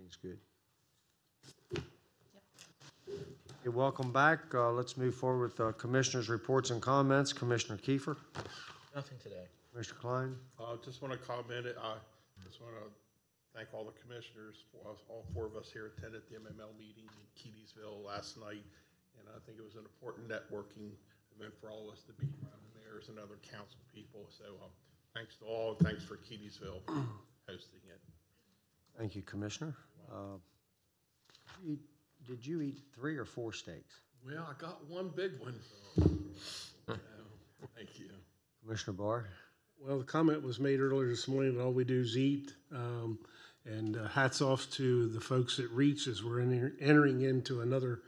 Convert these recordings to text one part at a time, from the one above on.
Everything's good. Okay, welcome back. Let's move forward with commissioners' reports and comments. Commissioner Kiefer. Nothing today. Commissioner Klein. Just want to comment. I just want to thank all the commissioners. All four of us here attended the MML meeting in Keedysville last night, and I think it was an important networking event for all of us to be around the mayors and other council people. So thanks to all. Thanks for Keedysville hosting it. Thank you, Commissioner. Did you eat 3 or 4 steaks? Well, I got one big one. Thank you. Commissioner Barr. Well, the comment was made earlier this morning that all we do is eat. And hats off to the folks at Reach as we're entering into another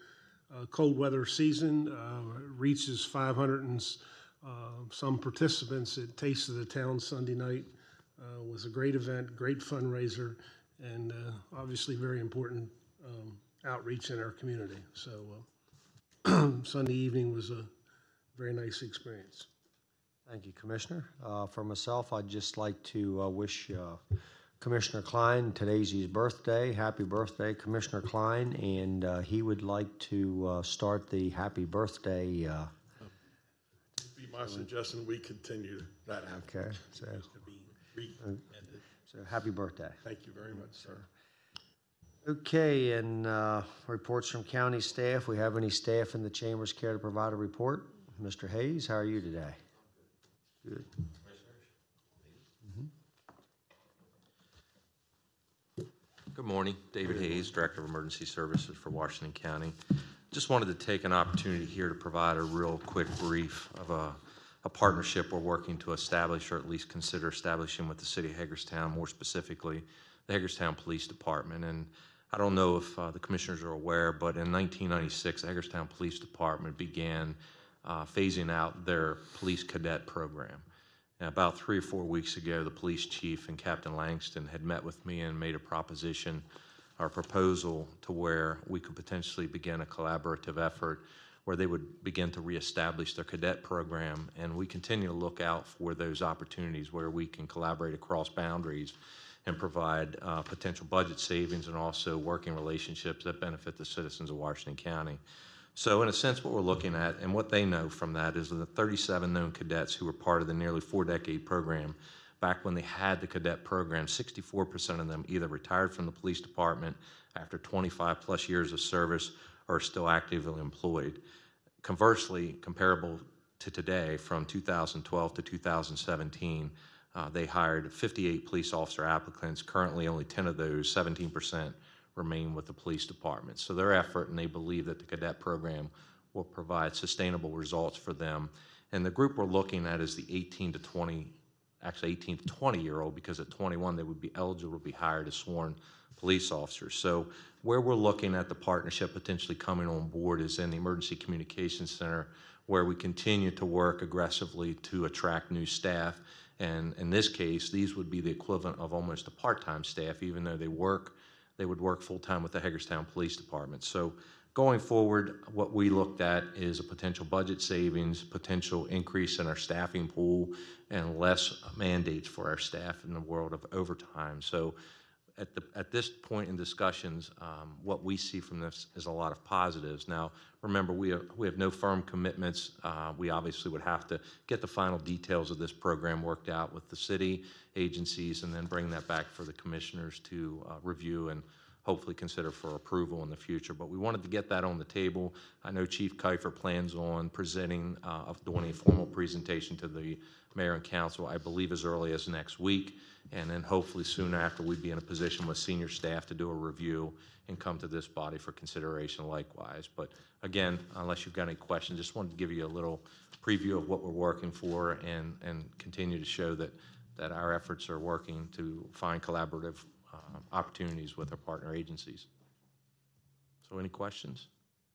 cold weather season. Reach is 500 and some participants at Taste of the Town Sunday night. Was a great event, great fundraiser, and obviously very important outreach in our community. So Sunday evening was a very nice experience. Thank you, Commissioner. For myself, I'd just like to wish Commissioner Klein, today's his birthday. Happy birthday, Commissioner Klein, and he would like to start the happy birthday. It'd be my suggestion we continue that. Okay. So happy birthday. Thank you very much, sir. Okay, and reports from county staff. We have any staff in the chambers care to provide a report? Mr. Hayes, how are you today? Good. Good morning. David Hayes, Director of Emergency Services for Washington County. Just wanted to take an opportunity here to provide a real quick brief of a partnership we're working to establish, or at least consider establishing, with the City of Hagerstown, more specifically the Hagerstown Police Department. And I don't know if the commissioners are aware, but in 1996, the Hagerstown Police Department began phasing out their police cadet program. And about 3 or 4 weeks ago, the police chief and Captain Langston had met with me and made a proposition or proposal to where we could potentially begin a collaborative effort where they would begin to reestablish their cadet program. And we continue to look out for those opportunities where we can collaborate across boundaries and provide potential budget savings and also working relationships that benefit the citizens of Washington County. So in a sense, what we're looking at and what they know from that is the 37 known cadets who were part of the nearly 4-decade program. Back when they had the cadet program, 64% of them either retired from the police department after 25 plus years of service or are still actively employed. Conversely, comparable to today, from 2012 to 2017, they hired 58 police officer applicants. Currently, only 10 of those, 17%, remain with the police department. So their effort, and they believe that the cadet program will provide sustainable results for them. And the group we're looking at is the 18 to 20-year-old, because at 21 they would be eligible to be hired as sworn police officers. So where we're looking at the partnership potentially coming on board is in the Emergency Communications Center, where we continue to work aggressively to attract new staff. And in this case, these would be the equivalent of almost a part-time staff, even though they would work full-time with the Hagerstown Police Department. So going forward, what we looked at is a potential budget savings, potential increase in our staffing pool, and less mandates for our staff in the world of overtime. So at this point in discussions, what we see from this is a lot of positives. Now, remember, we have no firm commitments. We obviously would have to get the final details of this program worked out with the city agencies and then bring that back for the commissioners to review and hopefully consider for approval in the future. But we wanted to get that on the table. I know Chief Kiefer plans on presenting, doing a formal presentation to the mayor and council, I believe as early as next week. And then hopefully soon after, we'd be in a position with senior staff to do a review and come to this body for consideration likewise. But again, unless you've got any questions, just wanted to give you a little preview of what we're working for and continue to show that our efforts are working to find collaborative opportunities with our partner agencies. So any questions?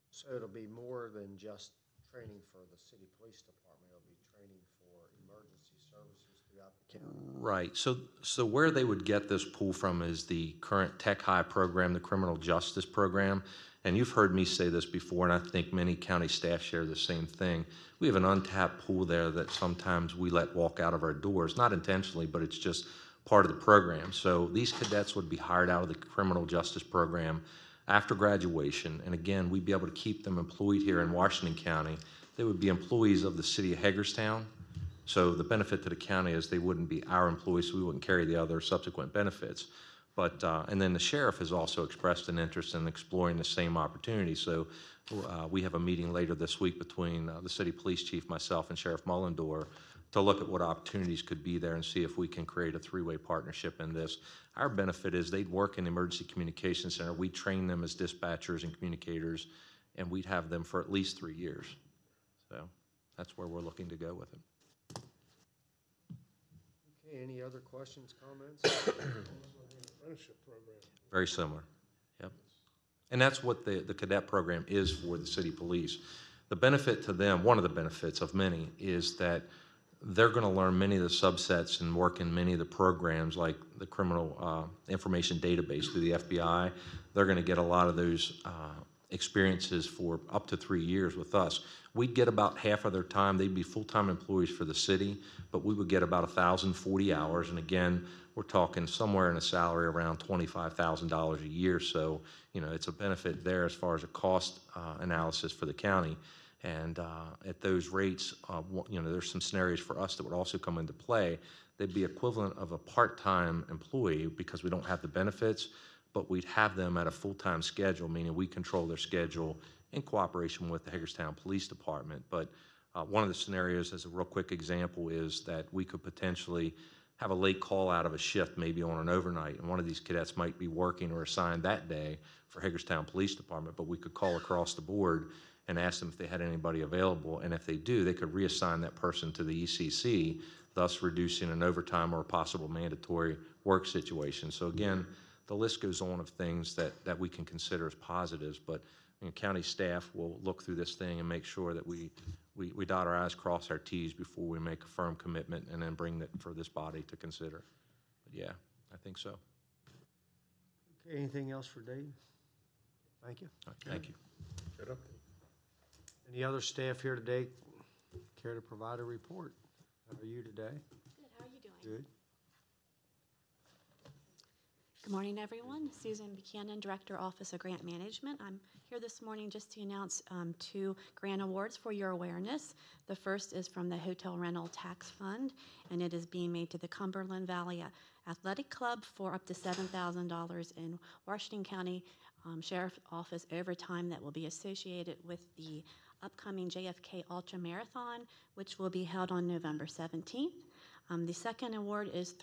So it'll be more than just training for the city police department. It'll be training for emergency services throughout the county. Right. So where they would get this pool from is the current Tech High program, the criminal justice program. And you've heard me say this before, and I think many county staff share the same thing. We have an untapped pool there that sometimes we let walk out of our doors, not intentionally, but it's just part of the program. So these cadets would be hired out of the criminal justice program after graduation, and again, we'd be able to keep them employed here in Washington County. They would be employees of the city of Hagerstown. So the benefit to the county is they wouldn't be our employees, so we wouldn't carry the other subsequent benefits. But, and then the sheriff has also expressed an interest in exploring the same opportunity. So we have a meeting later this week between the city police chief, myself, and Sheriff Mullendore to look at what opportunities could be there and see if we can create a three-way partnership in this. Our benefit is they'd work in the emergency communications center. We'd train them as dispatchers and communicators, and we'd have them for at least 3 years. So that's where we're looking to go with it. Okay, any other questions, comments? Apprenticeship program. Very similar, yep. And that's what the cadet program is for the city police. The benefit to them, one of the benefits of many, is that they're going to learn many of the subsets and work in many of the programs like the criminal information database through the FBI. They're going to get a lot of those experiences for up to 3 years with us. We'd get about half of their time. They'd be full-time employees for the city, but we would get about 1,040 hours. And again, we're talking somewhere in a salary around $25,000 a year. So, you know, it's a benefit there as far as a cost analysis for the county. And at those rates, you know, there's some scenarios for us that would also come into play. They'd be equivalent of a part-time employee because we don't have the benefits, but we'd have them at a full-time schedule, meaning we control their schedule in cooperation with the Hagerstown Police Department. But one of the scenarios, as a real quick example, is that we could potentially have a late call out of a shift, maybe on an overnight, and one of these cadets might be working or assigned that day for Hagerstown Police Department, but we could call across the board and ask them if they had anybody available, and if they do, they could reassign that person to the ECC, thus reducing an overtime or a possible mandatory work situation. So again, the list goes on of things that we can consider as positives, but you know, county staff will look through this thing and make sure that we dot our I's, cross our T's before we make a firm commitment and then bring that for this body to consider. But yeah, I think so. Okay, anything else for Dave? Thank you. All right, thank you. Good update. Any other staff here today care to provide a report? How are you today? Good, how are you doing? Good. Good morning, everyone. Susan Buchanan, Director, Office of Grant Management. I'm here this morning just to announce 2 grant awards for your awareness. The first is from the Hotel Rental Tax Fund, and it is being made to the Cumberland Valley Athletic Club for up to $7,000 in Washington County Sheriff's Office overtime that will be associated with the upcoming JFK Ultra Marathon, which will be held on November 17th. The second award is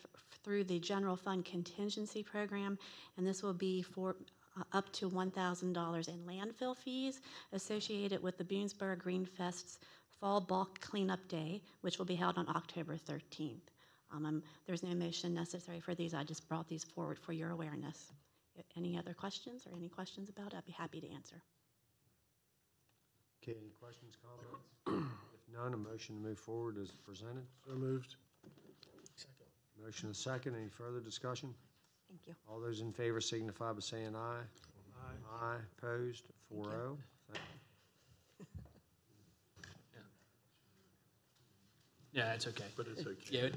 through the General Fund Contingency Program, and this will be for up to $1,000 in landfill fees associated with the Boonsboro Green Fest's Fall Bulk Cleanup Day, which will be held on October 13th. There's no motion necessary for these. I just brought these forward for your awareness. Any other questions or any questions about it? I'd be happy to answer. Okay, any questions, comments? If none, a motion to move forward is presented. So moved. Motion is second. Any further discussion? Thank you. All those in favor signify by saying aye. Aye. Aye, opposed, 4-0. Yeah, it's okay. But it's okay. Yeah,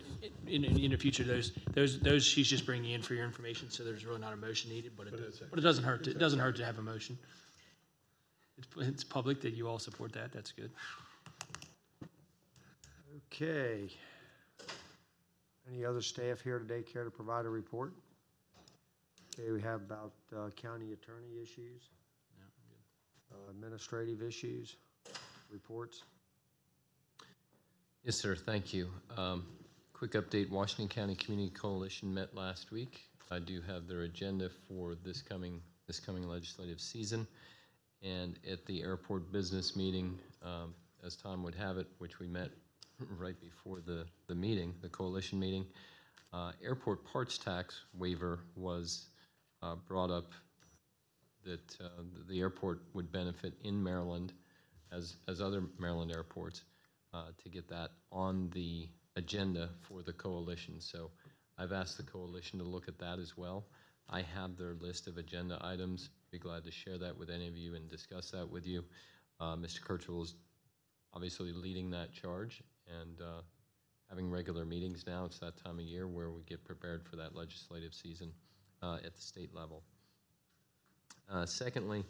in the future, those she's just bringing in for your information, so there's really not a motion needed, but it doesn't hurt to have a motion. It's public that you all support that. That's good. Okay. Any other staff here today care to provide a report? Okay, we have about county attorney issues, administrative issues, reports. Yes, sir. Thank you. Quick update, Washington County Community Coalition met last week. I do have their agenda for this coming legislative season. And at the airport business meeting, as Tom would have it, which we met right before the meeting, the coalition meeting, airport parts tax waiver was brought up that the airport would benefit in Maryland as other Maryland airports to get that on the agenda for the coalition. So I've asked the coalition to look at that as well. I have their list of agenda items. Be glad to share that with any of you and discuss that with you. Mr. Kirchhoff is obviously leading that charge and having regular meetings now. It's that time of year where we get prepared for that legislative season at the state level. Secondly,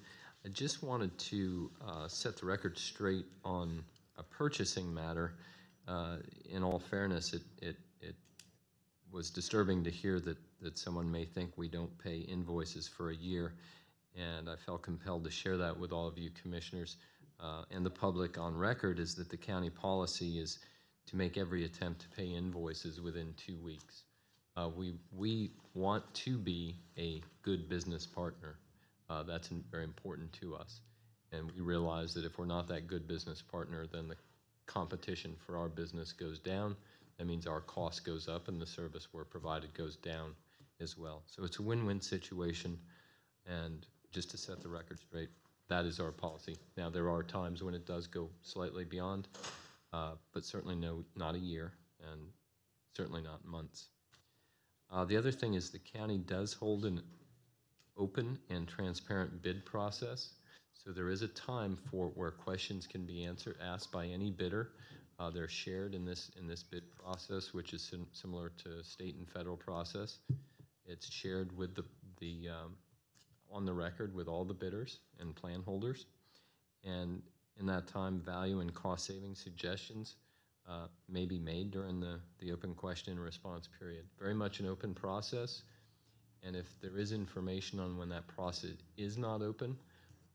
I just wanted to set the record straight on a purchasing matter. In all fairness, it was disturbing to hear that someone may think we don't pay invoices for a year, and I felt compelled to share that with all of you commissioners and the public on record, is that the county policy is to make every attempt to pay invoices within 2 weeks. We want to be a good business partner. That's very important to us. And we realize that if we're not that good business partner, then the competition for our business goes down. That means our cost goes up and the service we're provided goes down as well. So it's a win-win situation. And just to set the record straight, that is our policy. Now, there are times when it does go slightly beyond, but certainly not a year, and certainly not months. The other thing is the county does hold an open and transparent bid process. So there is a time for where questions can be asked by any bidder. They're shared in this bid process, which is similar to state and federal process. It's shared with on the record with all the bidders and plan holders. And in that time, value and cost saving suggestions may be made during the open question and response period. Very much an open process. And if there is information on when that process is not open,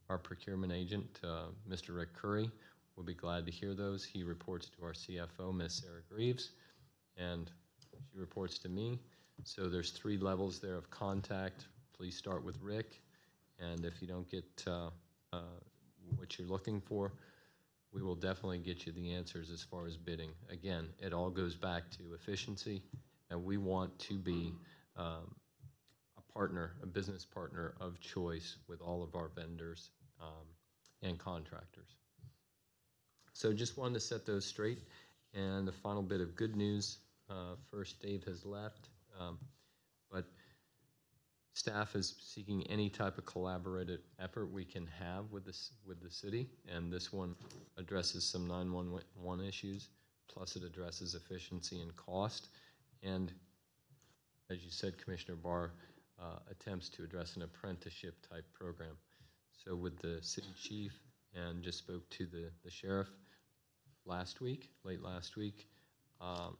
our procurement agent, Mr. Rick Curry, will be glad to hear those. He reports to our CFO, Ms. Sarah Greaves, and she reports to me. So there's 3 levels there of contact. Please start with Rick, and if you don't get what you're looking for, we will definitely get you the answers as far as bidding. Again, it all goes back to efficiency, and we want to be a business partner of choice with all of our vendors and contractors. So just wanted to set those straight. And the final bit of good news, first, Dave has left, but staff is seeking any type of collaborative effort we can have with the city, and this one addresses some 911 issues, plus it addresses efficiency and cost, and as you said, Commissioner Barr, attempts to address an apprenticeship type program. So with the city chief, and just spoke to the sheriff late last week,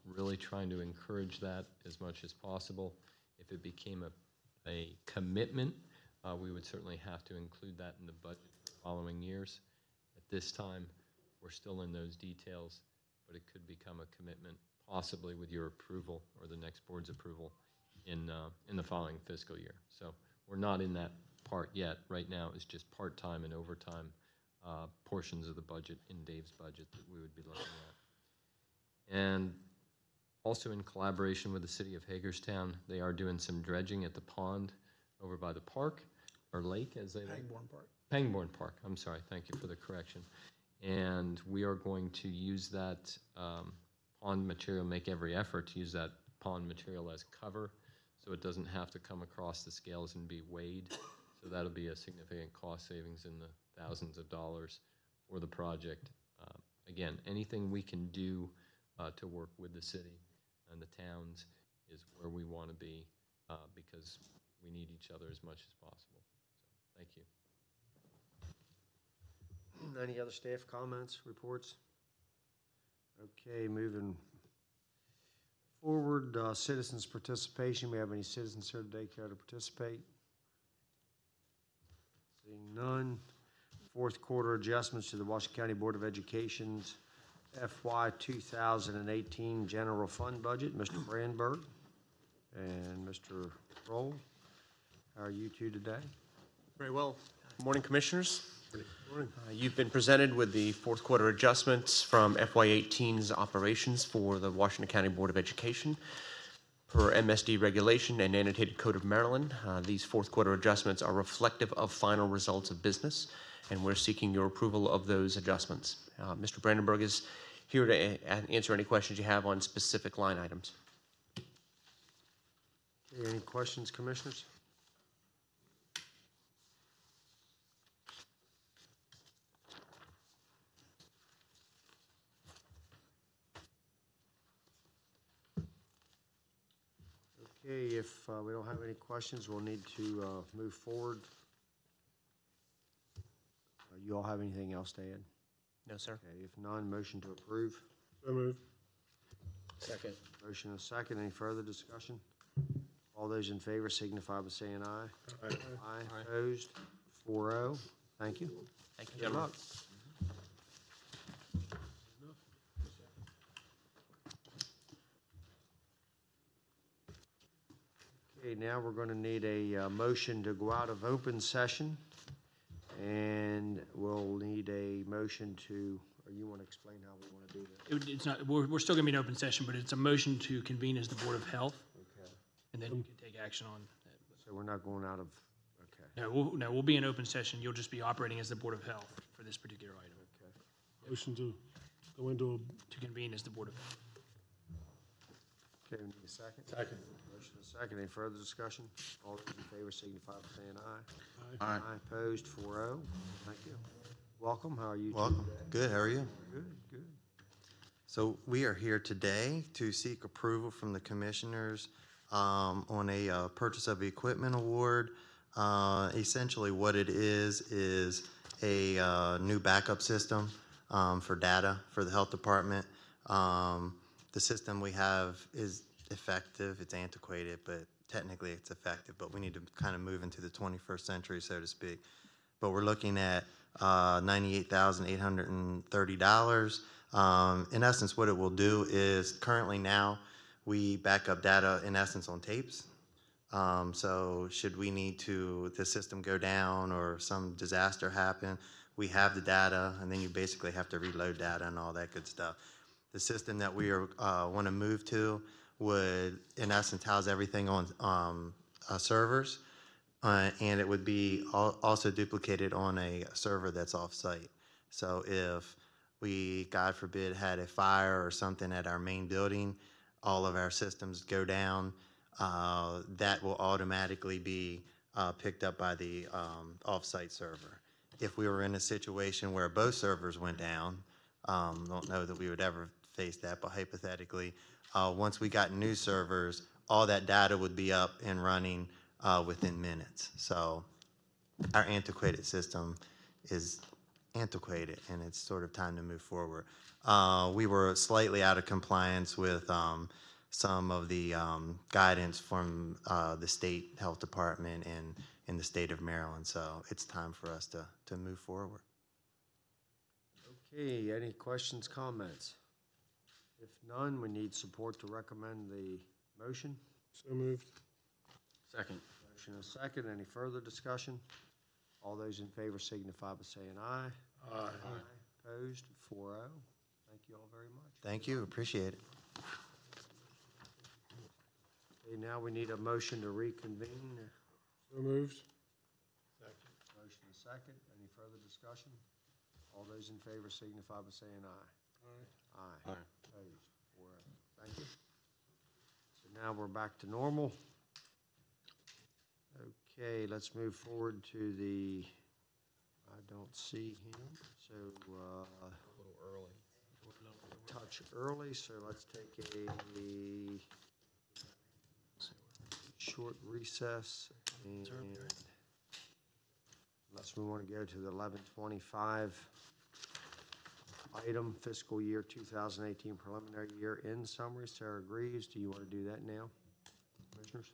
really trying to encourage that as much as possible. If it became a commitment, we would certainly have to include that in the budget for the following years. At this time, we're still in those details, but it could become a commitment, possibly with your approval or the next board's approval in the following fiscal year. So we're not in that part yet. Right now, it's just part-time and overtime portions of the budget in Dave's budget that we would be looking at. And also in collaboration with the city of Hagerstown, they are doing some dredging at the pond over by the park, or lake as they like. Pangbourne Park. Pangbourne Park, I'm sorry, thank you for the correction. And we are going to use that pond material, make every effort to use that pond material as cover, so it doesn't have to come across the scales and be weighed. So that'll be a significant cost savings in the thousands of dollars for the project. Again, anything we can do to work with the city and the towns is where we want to be because we need each other as much as possible. So, thank you. Any other staff comments, reports? Okay, moving forward, citizens' participation. We have any citizens here today care to participate? Seeing none. Fourth quarter adjustments to the Washington County Board of Education's FY 2018 general fund budget. Mr. Brandberg and Mr. Roll, how are you two today? Very well. Good morning, Commissioners. Good morning. You've been presented with the fourth quarter adjustments from FY 18's operations for the Washington County Board of Education. Per MSD regulation and annotated code of Maryland, these fourth quarter adjustments are reflective of final results of business, and we're seeking your approval of those adjustments. Mr. Brandenburg is here to answer any questions you have on specific line items. Okay, any questions, Commissioners? Okay, if we don't have any questions, we'll need to move forward. You all have anything else to add? No, sir. Okay, if none, motion to approve. So moved. Second. Motion and a second. Any further discussion? All those in favor signify by saying aye. Aye. Opposed? 4-0. Thank you. Thank you, Good gentlemen. luck. Okay, now we're going to need a motion to go out of open session. And we'll need a motion to, or you want to explain how we want to do that? It's not, we're still gonna be in open session, but it's a motion to convene as the Board of Health, Okay. and then you can take action on that. So we're not going out of, okay. No, we'll be in open session. You'll just be operating as the Board of Health for this particular item, Motion to go into to convene as the Board of Health. Okay, we need a second? Second. Motion and a second. Any further discussion? All those in favor signify by saying aye. Aye. Opposed, 4-0. Thank you. Welcome. How are you? two Welcome. today? Good, how are you? Good, good. So we are here today to seek approval from the commissioners on a purchase of equipment award. Essentially what it is a new backup system for data for the health department. The system we have is effective, it's antiquated, but technically it's effective, but we need to kind of move into the 21st century, so to speak. But we're looking at $98,830. In essence, what it will do is currently now we back up data in essence on tapes. So should we need to, the system go down or some disaster happen, we have the data and then you basically have to reload data and all that good stuff. The system that we are want to move to would in essence house everything on servers. And it would be also duplicated on a server that's off-site. So if we, God forbid, had a fire or something at our main building, all of our systems go down, that will automatically be picked up by the off-site server. If we were in a situation where both servers went down, don't know that we would ever face that, but hypothetically, once we got new servers, all that data would be up and running within minutes. So our antiquated system is antiquated and it's sort of time to move forward. We were slightly out of compliance with some of the guidance from the state health department and in the state of Maryland. So it's time for us to move forward. Okay, any questions, comments? If none, we need support to recommend the motion. So moved. Second. Motion and a second. Any further discussion? All those in favor signify by saying aye. Aye. Opposed, 4-0. Thank you all very much. Thank you, appreciate it. Okay, now we need a motion to reconvene. So moved. Motion and a second. Any further discussion? All those in favor signify by saying aye. Aye. Aye. Opposed, 4-0. Thank you. So now we're back to normal. Okay, let's move forward to the, I don't see him, so, a little early. Touch early, so let's take a short recess and unless we want to go to the 11:25 item, fiscal year 2018 preliminary year end summary. Sarah Greaves, do you want to do that now, commissioners?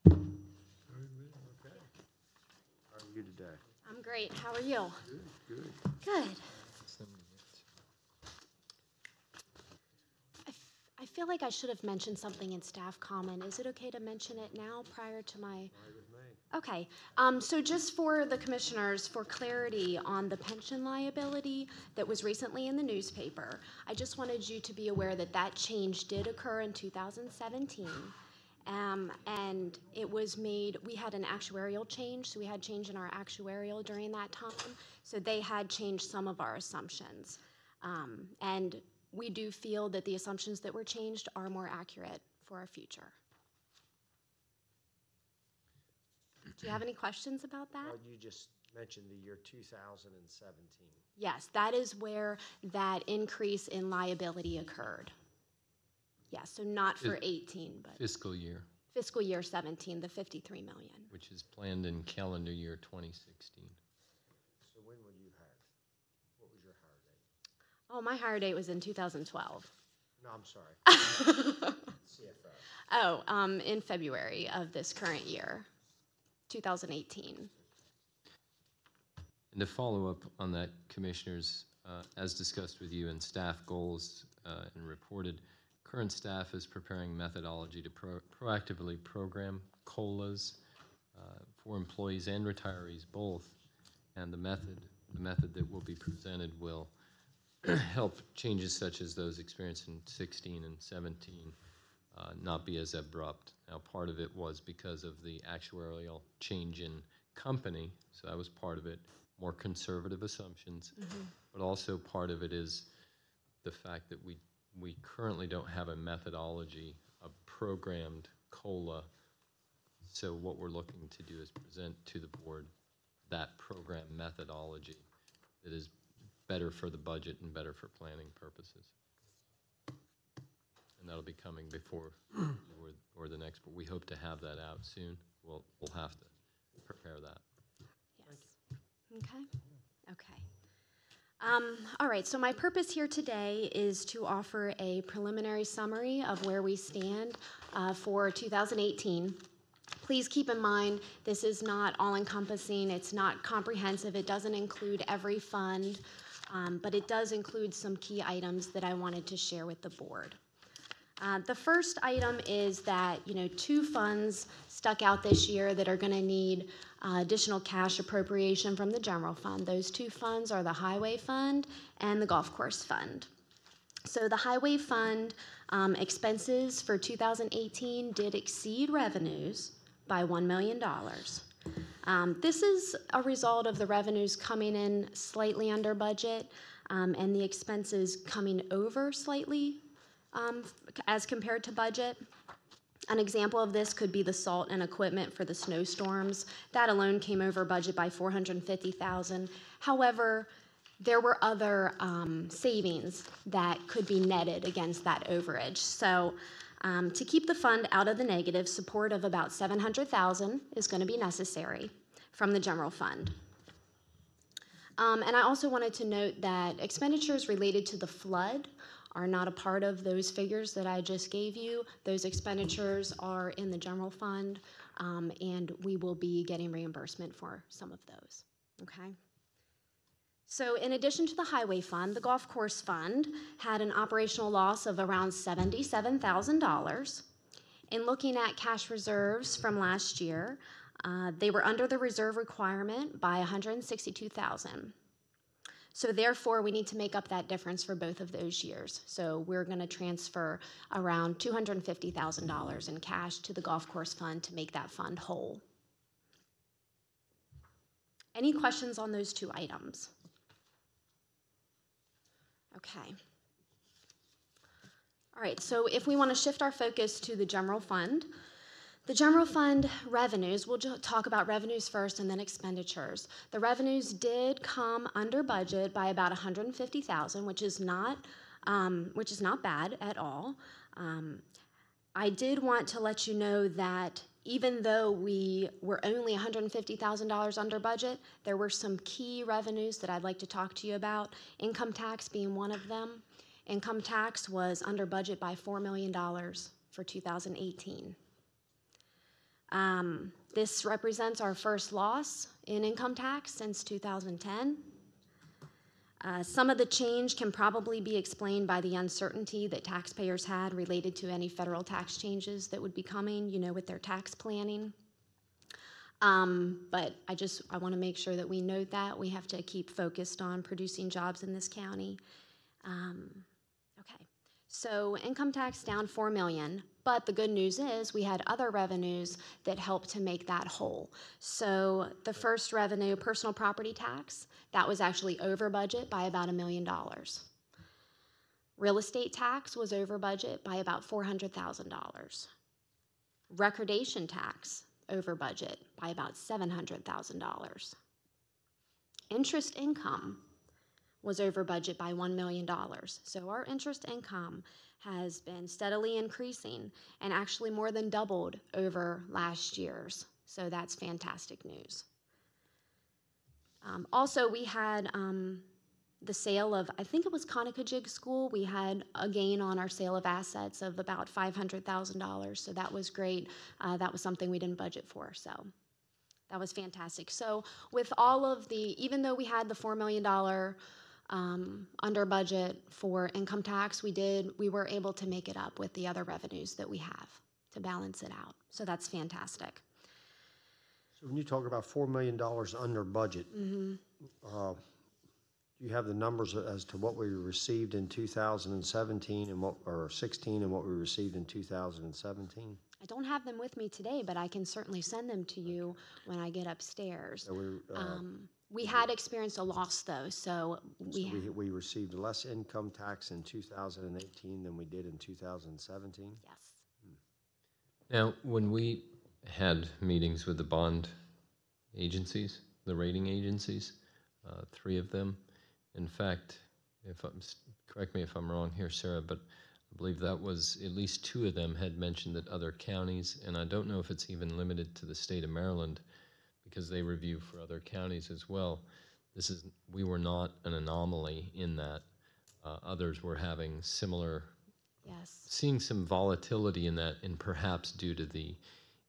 Okay. How are you today? I'm great. How are you? Good. Good. I feel like I should have mentioned something in staff comment. Is it okay to mention it now prior to my? Right with me. Okay. So just for the commissioners, for clarity on the pension liability that was recently in the newspaper, I just wanted you to be aware that that change did occur in 2017. And it was made, we had an actuarial change, so we had change in our actuarial during that time. So they had changed some of our assumptions. And we do feel that the assumptions that were changed are more accurate for our future. Do you have any questions about that? Well, you just mentioned the year 2017. Yes, that is where that increase in liability occurred. Yes, so not for 18, but Fiscal year. Fiscal year 17, the 53 million. which is planned in calendar year 2016. So when were you hired? What was your hire date? Oh, my hire date was in 2012. No, I'm sorry. CFO. Oh, in February of this current year, 2018. And to follow up on that, Commissioners, as discussed with you in staff goals and reported, current staff is preparing methodology to proactively program COLAs for employees and retirees both, and the method that will be presented will help changes such as those experienced in 16 and 17 not be as abrupt. Now, part of it was because of the actuarial change in company, so that was part of it, more conservative assumptions, but also part of it is the fact that we currently don't have a methodology, a programmed COLA. So what we're looking to do is present to the board that program methodology that is better for the budget and better for planning purposes. And that'll be coming before or the next, but we hope to have that out soon. We'll have to prepare that. Yes. Okay. All right, so my purpose here today is to offer a preliminary summary of where we stand for 2018. Please keep in mind, this is not all-encompassing, it's not comprehensive, it doesn't include every fund, but it does include some key items that I wanted to share with the board. The first item is that, two funds stuck out this year that are going to need additional cash appropriation from the general fund. Those two funds are the Highway Fund and the Golf Course Fund. So the Highway Fund expenses for 2018 did exceed revenues by $1 million. This is a result of the revenues coming in slightly under budget and the expenses coming over slightly as compared to budget. An example of this could be the salt and equipment for the snowstorms. That alone came over budget by $450,000. However, there were other savings that could be netted against that overage. So to keep the fund out of the negative, support of about $700,000 is going to be necessary from the general fund. And I also wanted to note that expenditures related to the flood are not a part of those figures that I just gave you. Those expenditures are in the general fund, and we will be getting reimbursement for some of those, okay? So in addition to the Highway Fund, the Golf Course Fund had an operational loss of around $77,000. In looking at cash reserves from last year, they were under the reserve requirement by $162,000. So therefore, we need to make up that difference for both of those years. So we're going to transfer around $250,000 in cash to the Golf Course Fund to make that fund whole. Any questions on those two items? Okay. All right, so if we want to shift our focus to the general fund, the general fund revenues, we'll talk about revenues first and then expenditures. The revenues did come under budget by about $150,000, which is not bad at all. I did want to let you know that even though we were only $150,000 under budget, there were some key revenues that I'd like to talk to you about, income tax being one of them. Income tax was under budget by $4 million for 2018. This represents our first loss in income tax since 2010. Some of the change can probably be explained by the uncertainty that taxpayers had related to any federal tax changes that would be coming, with their tax planning. But I want to make sure that we note that. We have to keep focused on producing jobs in this county. Okay, so income tax down $4 million. But the good news is we had other revenues that helped to make that whole. So the first revenue, personal property tax, that was actually over budget by about $1 million. Real estate tax was over budget by about $400,000. Recordation tax over budget by about $700,000. Interest income was over budget by $1 million. So our interest income has been steadily increasing and actually more than doubled over last year's. So that's fantastic news. Also, we had the sale of, I think it was Conococheague School. We had a gain on our sale of assets of about $500,000. So that was great. That was something we didn't budget for. So that was fantastic. So with all of the, even though we had the $4 million under budget for income tax, we were able to make it up with the other revenues that we have to balance it out. So that's fantastic. So when you talk about $4 million under budget, do you have the numbers as to what we received in 2017 and or 16 and what we received in 2017? I don't have them with me today, but I can certainly send them to you when I get upstairs. So We had experienced a loss, though, so we received less income tax in 2018 than we did in 2017? Yes. Now, when we had meetings with the bond agencies, the rating agencies, 3 of them, in fact, correct me if I'm wrong here, Sarah, but I believe that was at least 2 of them had mentioned that other counties, and I don't know if it's even limited to the state of Maryland, because they review for other counties as well. We were not an anomaly in that. Others were having similar, seeing some volatility in that, and perhaps due to the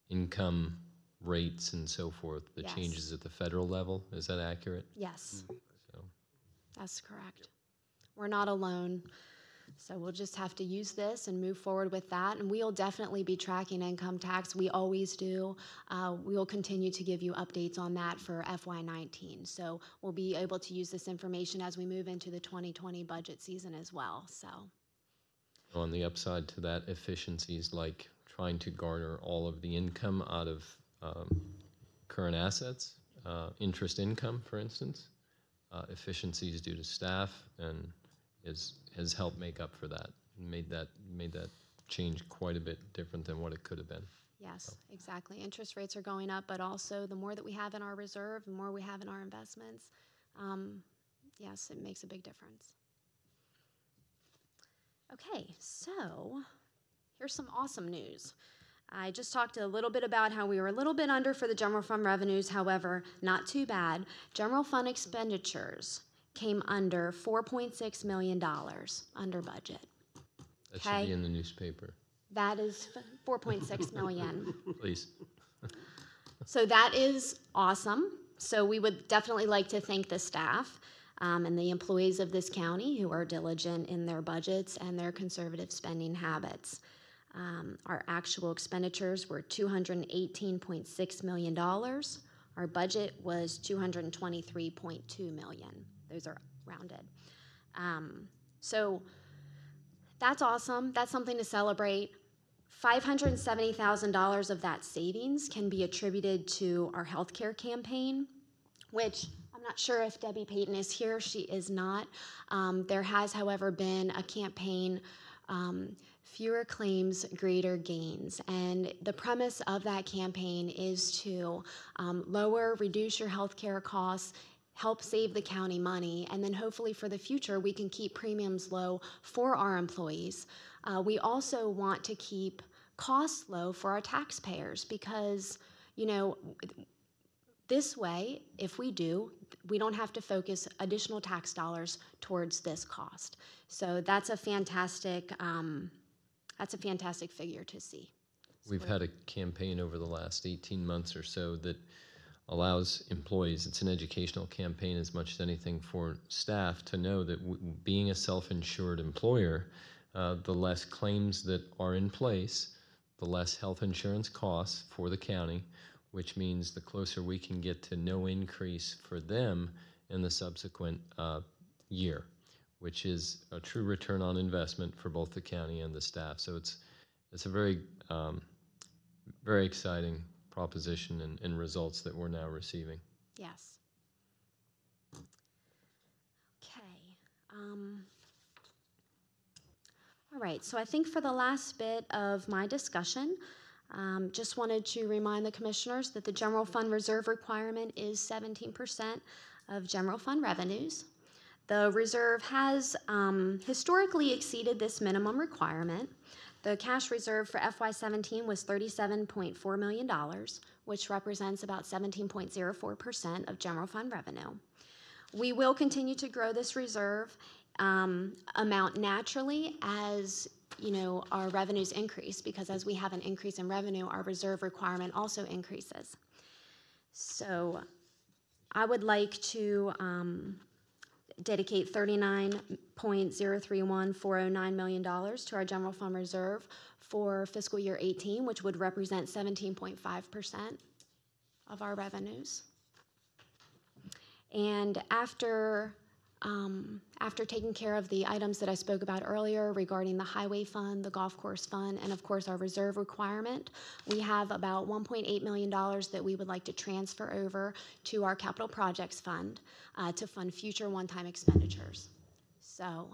income rates and so forth, the changes at the federal level. Is that accurate? Yes. So. That's correct. We're not alone. So we'll just have to use this and move forward with that. And we'll definitely be tracking income tax. We always do. We will continue to give you updates on that for FY19. So we'll be able to use this information as we move into the 2020 budget season as well. So on the upside to that, efficiencies like trying to garner all of the income out of current assets, interest income, for instance, efficiencies due to staff, and has helped make up for that, and made that change quite a bit different than what it could have been. yes, exactly. Interest rates are going up, but also the more that we have in our reserve, the more we have in our investments, yes, it makes a big difference. Okay, so here's some awesome news. I just talked a little bit about how we were a little bit under for the general fund revenues, however, not too bad. General fund expenditures came under $4.6 million under budget. That should be in the newspaper. That is $4.6 million. Please. So that is awesome. So we would definitely like to thank the staff and the employees of this county who are diligent in their budgets and their conservative spending habits. Our actual expenditures were $218.6 million. Our budget was $223.2 million. Those are rounded. So that's awesome. That's something to celebrate. $570,000 of that savings can be attributed to our healthcare campaign, which I'm not sure if Debbie Payton is here. She is not. There has, however, been a campaign, Fewer Claims, Greater Gains. And the premise of that campaign is to reduce your healthcare costs, help save the county money, and then hopefully for the future we can keep premiums low for our employees. We also want to keep costs low for our taxpayers because, this way, if we do, we don't have to focus additional tax dollars towards this cost. So that's a fantastic figure to see. We've had a campaign over the last 18 months or so that allows employees, it's an educational campaign as much as anything for staff, to know that being a self-insured employer, the less claims that are in place, the less health insurance costs for the county, which means the closer we can get to no increase for them in the subsequent year, which is a true return on investment for both the county and the staff. So it's a very, very exciting proposition and results that we're now receiving. Yes. Okay. All right, so I think for the last bit of my discussion, just wanted to remind the commissioners that the general fund reserve requirement is 17% of general fund revenues. The reserve has historically exceeded this minimum requirement. The cash reserve for FY17 was $37.4 million, which represents about 17.04% of general fund revenue. We will continue to grow this reserve amount naturally as our revenues increase, because as we have an increase in revenue, our reserve requirement also increases. So I would like to dedicate $39.031409 million to our general fund reserve for fiscal year 18, which would represent 17.5% of our revenues. And after taking care of the items that I spoke about earlier regarding the highway fund, the golf course fund, and of course our reserve requirement, we have about $1.8 million that we would like to transfer over to our capital projects fund to fund future one-time expenditures. So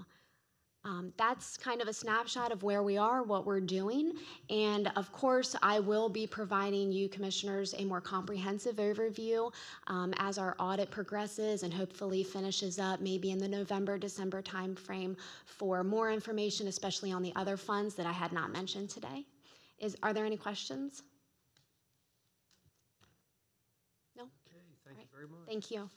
that's kind of a snapshot of where we are, what we're doing, and of course I will be providing you commissioners a more comprehensive overview as our audit progresses and hopefully finishes up maybe in the November-December timeframe for more information, especially on the other funds that I had not mentioned today. Are there any questions? No? Okay, thank you very much. Thank you.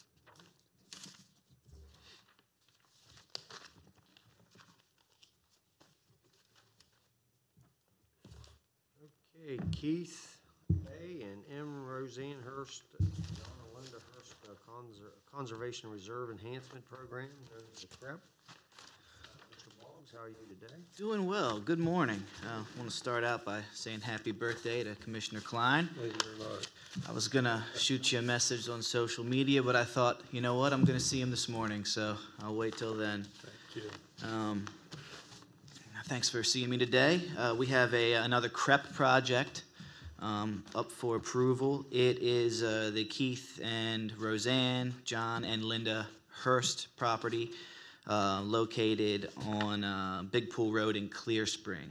Okay, Keith A. and M. Roseanne Hurst, John and Linda Hurst, Conservation Reserve Enhancement Program, known as the CREP. Mr. Boggs, how are you today? Doing well. Good morning. I want to start out by saying happy birthday to Commissioner Klein. Thank you very much. I was going to shoot you a message on social media, but I thought, you know what, I'm going to see him this morning, so I'll wait till then. Thank you. Thanks for seeing me today. We have another CREP project up for approval. It is the Keith and Roseanne, John and Linda Hurst property located on Big Pool Road in Clear Spring.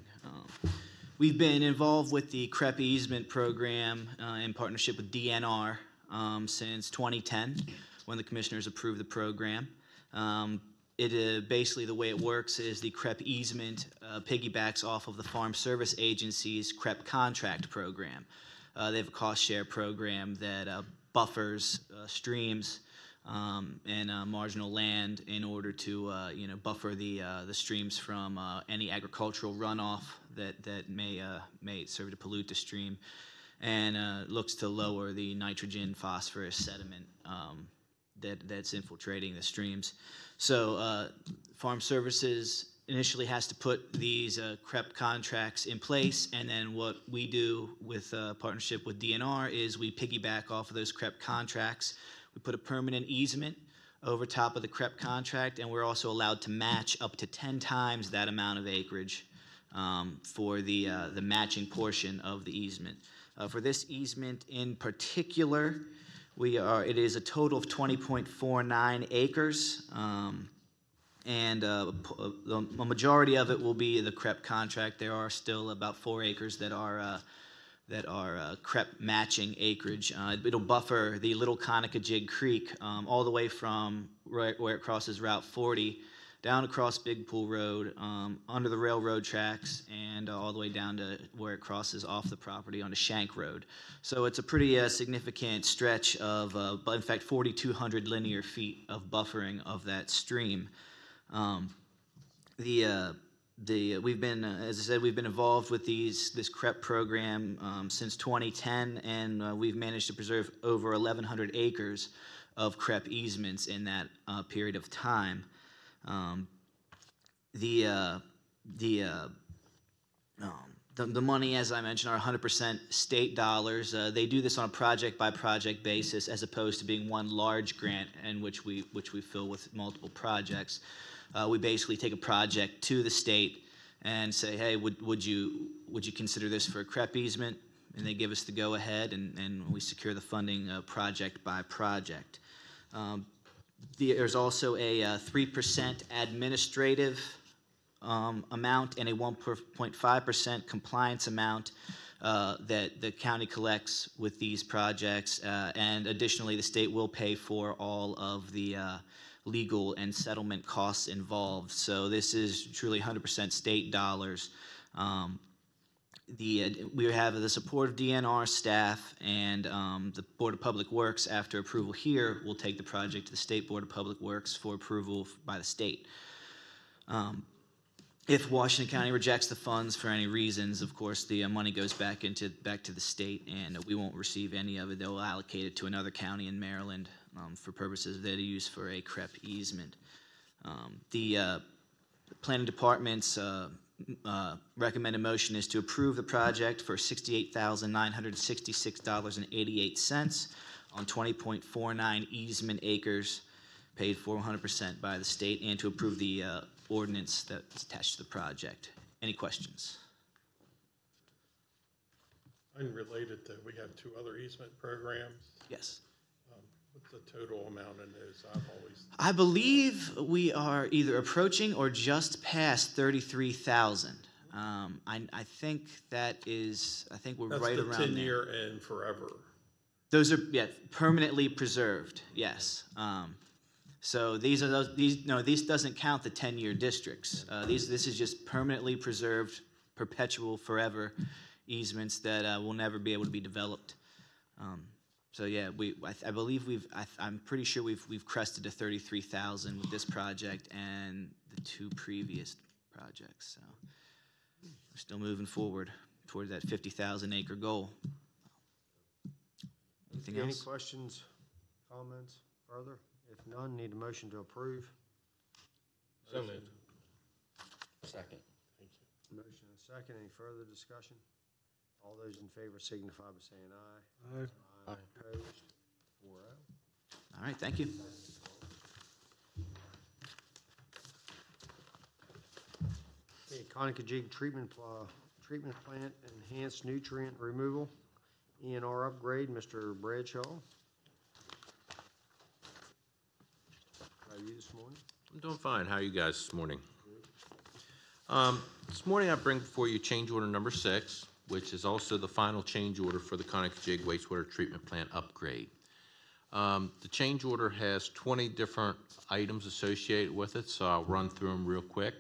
We've been involved with the CREP easement program in partnership with DNR since 2010 when the commissioners approved the program. Basically the way it works is the CREP easement piggybacks off of the Farm Service Agency's CREP contract program. They have a cost share program that buffers streams and marginal land in order to buffer the streams from any agricultural runoff that may serve to pollute the stream, and looks to lower the nitrogen, phosphorus, sediment that's infiltrating the streams. So Farm Services initially has to put these CREP contracts in place, and then what we do with partnership with DNR is we piggyback off of those CREP contracts. We put a permanent easement over top of the CREP contract, and we're also allowed to match up to 10 times that amount of acreage for the matching portion of the easement. For this easement in particular, it is a total of 20.49 acres, and a majority of it will be the CREP contract. There are still about 4 acres that are CREP matching acreage. It'll buffer the Little Conacajig Creek all the way from where it crosses Route 40 down across Big Pool Road, under the railroad tracks, and all the way down to where it crosses off the property onto Shank Road. So it's a pretty significant stretch of, in fact, 4,200 linear feet of buffering of that stream. We've been, as I said, we've been involved with this CREP program since 2010, and we've managed to preserve over 1,100 acres of CREP easements in that period of time. The money, as I mentioned, are 100% state dollars. They do this on a project-by-project basis, as opposed to being one large grant in which we fill with multiple projects. We basically take a project to the state and say, hey, would you consider this for a CREP easement? And they give us the go-ahead, and we secure the funding project by project. There's also a 3% administrative amount and a 1.5% compliance amount that the county collects with these projects, and additionally the state will pay for all of the legal and settlement costs involved. So this is truly 100% state dollars. We have the support of DNR staff, and the Board of Public Works, after approval here, will take the project to the State Board of Public Works for approval by the state. If Washington County rejects the funds for any reasons, of course, the money goes back to the state, and we won't receive any of it. They'll allocate it to another county in Maryland for purposes that are used for a CREP easement. The planning department's recommended motion is to approve the project for $68,966.88 on 20.49 easement acres, paid for 100% by the state, and to approve the ordinance that's attached to the project. Any questions? Unrelated to, we have 2 other easement programs. Yes. What's the total amount in those? I believe we are either approaching or just past 33,000. I think that is, I think we're right around there. That's the 10-year and forever. Those are, yeah, permanently preserved, yes. So these are those, these doesn't count the 10-year districts. This is just permanently preserved, perpetual, forever easements that will never be able to be developed. So yeah, I believe I'm pretty sure we've crested to 33,000 with this project and the 2 previous projects. So we're still moving forward toward that 50,000 acre goal. Anything Any else? questions, comments further? If none, need a motion to approve. So moved. Second. Motion and a second. Any further discussion? All those in favor signify by saying aye. Aye. Opposed? 4-0. All right, thank you. Okay, Conicajig treatment plant enhanced nutrient removal, ENR upgrade, Mr. Bradshaw. How are you this morning? I'm doing fine. How are you guys this morning? This morning I bring before you change order number 6, which is also the final change order for the Conicajig wastewater treatment plant upgrade. The change order has 20 different items associated with it, so I'll run through them real quick.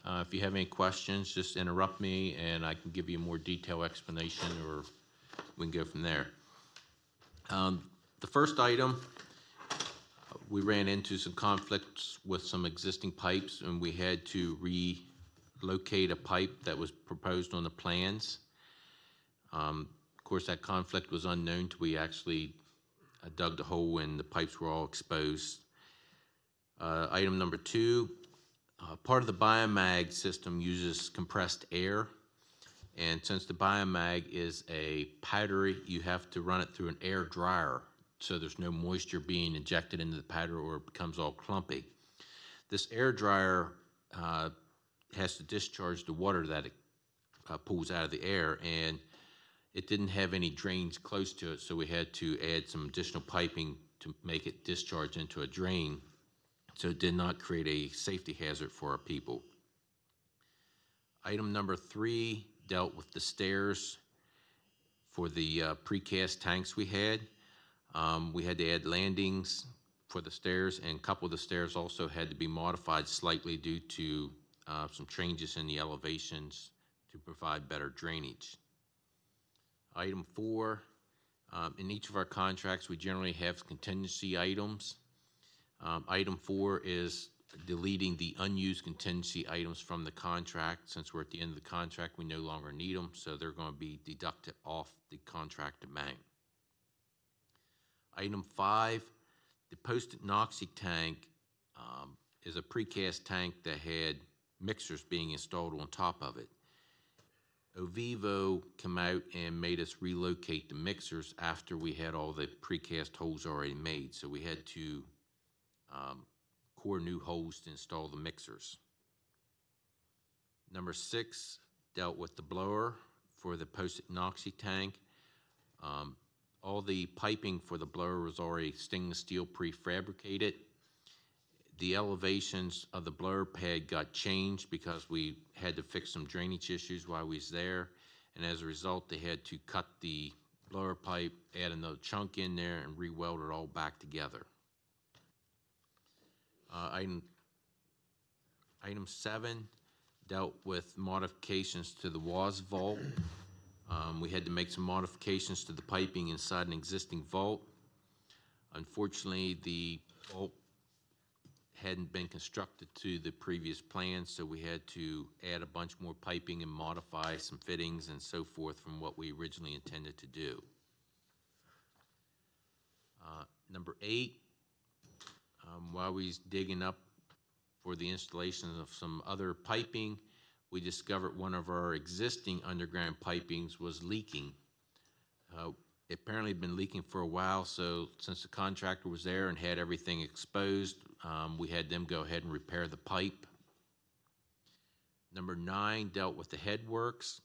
If you have any questions, just interrupt me and I can give you a more detailed explanation, or we can go from there. The first item, we ran into some conflicts with some existing pipes, and we had to relocate a pipe that was proposed on the plans. Of course, that conflict was unknown till we actually dug the hole and the pipes were all exposed. Item number 2, part of the biomag system uses compressed air, and since the biomag is a powdery, you have to run it through an air dryer so there's no moisture being injected into the powder or it becomes all clumpy. This air dryer has to discharge the water that it pulls out of the air, and it didn't have any drains close to it, so we had to add some additional piping to make it discharge into a drain, so it did not create a safety hazard for our people. Item number 3 dealt with the stairs for the precast tanks we had. We had to add landings for the stairs, and a couple of the stairs also had to be modified slightly due to some changes in the elevations to provide better drainage. Item 4, in each of our contracts, we generally have contingency items. Item 4 is deleting the unused contingency items from the contract. Since we're at the end of the contract, we no longer need them, so they're going to be deducted off the contract amount. Item 5, the post-it Noxie tank is a precast tank that had mixers being installed on top of it. Ovivo came out and made us relocate the mixers after we had all the precast holes already made, so we had to core new holes to install the mixers. Number 6 dealt with the blower for the post-it Noxie tank. All the piping for the blower was already stainless steel prefabricated. The elevations of the blower pad got changed because we had to fix some drainage issues while we was there, and as a result they had to cut the blower pipe, add another chunk in there, and re-weld it all back together. Item 7 dealt with modifications to the WAS vault. We had to make some modifications to the piping inside an existing vault. Unfortunately, the vault hadn't been constructed to the previous plan, so we had to add a bunch more piping and modify some fittings and so forth from what we originally intended to do. Number 8, while we was digging up for the installation of some other piping, we discovered one of our existing underground pipings was leaking. It apparently had been leaking for a while, so since the contractor was there and had everything exposed, we had them go ahead and repair the pipe. Number 9 dealt with the headworks.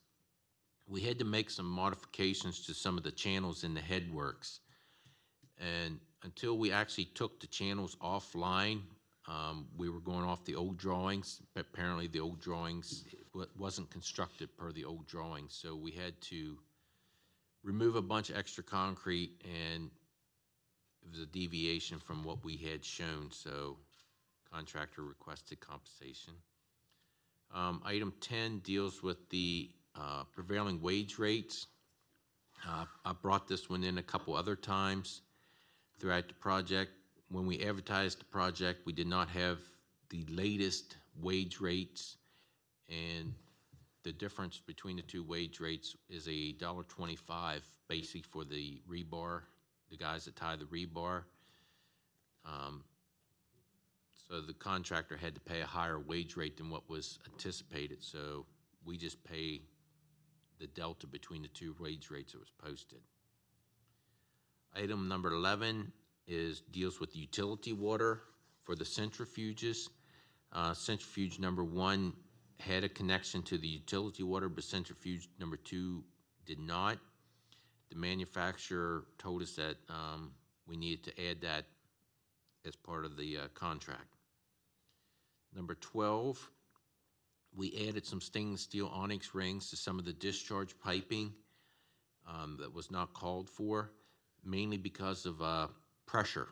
We had to make some modifications to some of the channels in the headworks. And until we actually took the channels offline, we were going off the old drawings. Apparently the old drawings wasn't constructed per the old drawings, so we had to remove a bunch of extra concrete, and it was a deviation from what we had shown, so contractor requested compensation. Item 10 deals with the prevailing wage rates. I brought this one in a couple other times throughout the project. When we advertised the project, we did not have the latest wage rates, and the difference between the two wage rates is a $1.25 basically for the rebar, the guys that tie the rebar. So the contractor had to pay a higher wage rate than what was anticipated, so we just pay the delta between the two wage rates that was posted. Item number 11 deals with utility water for the centrifuges. Centrifuge number 1 had a connection to the utility water, but centrifuge number 2 did not. The manufacturer told us that we needed to add that as part of the contract. Number 12, we added some stainless steel onyx rings to some of the discharge piping that was not called for, mainly because of pressure.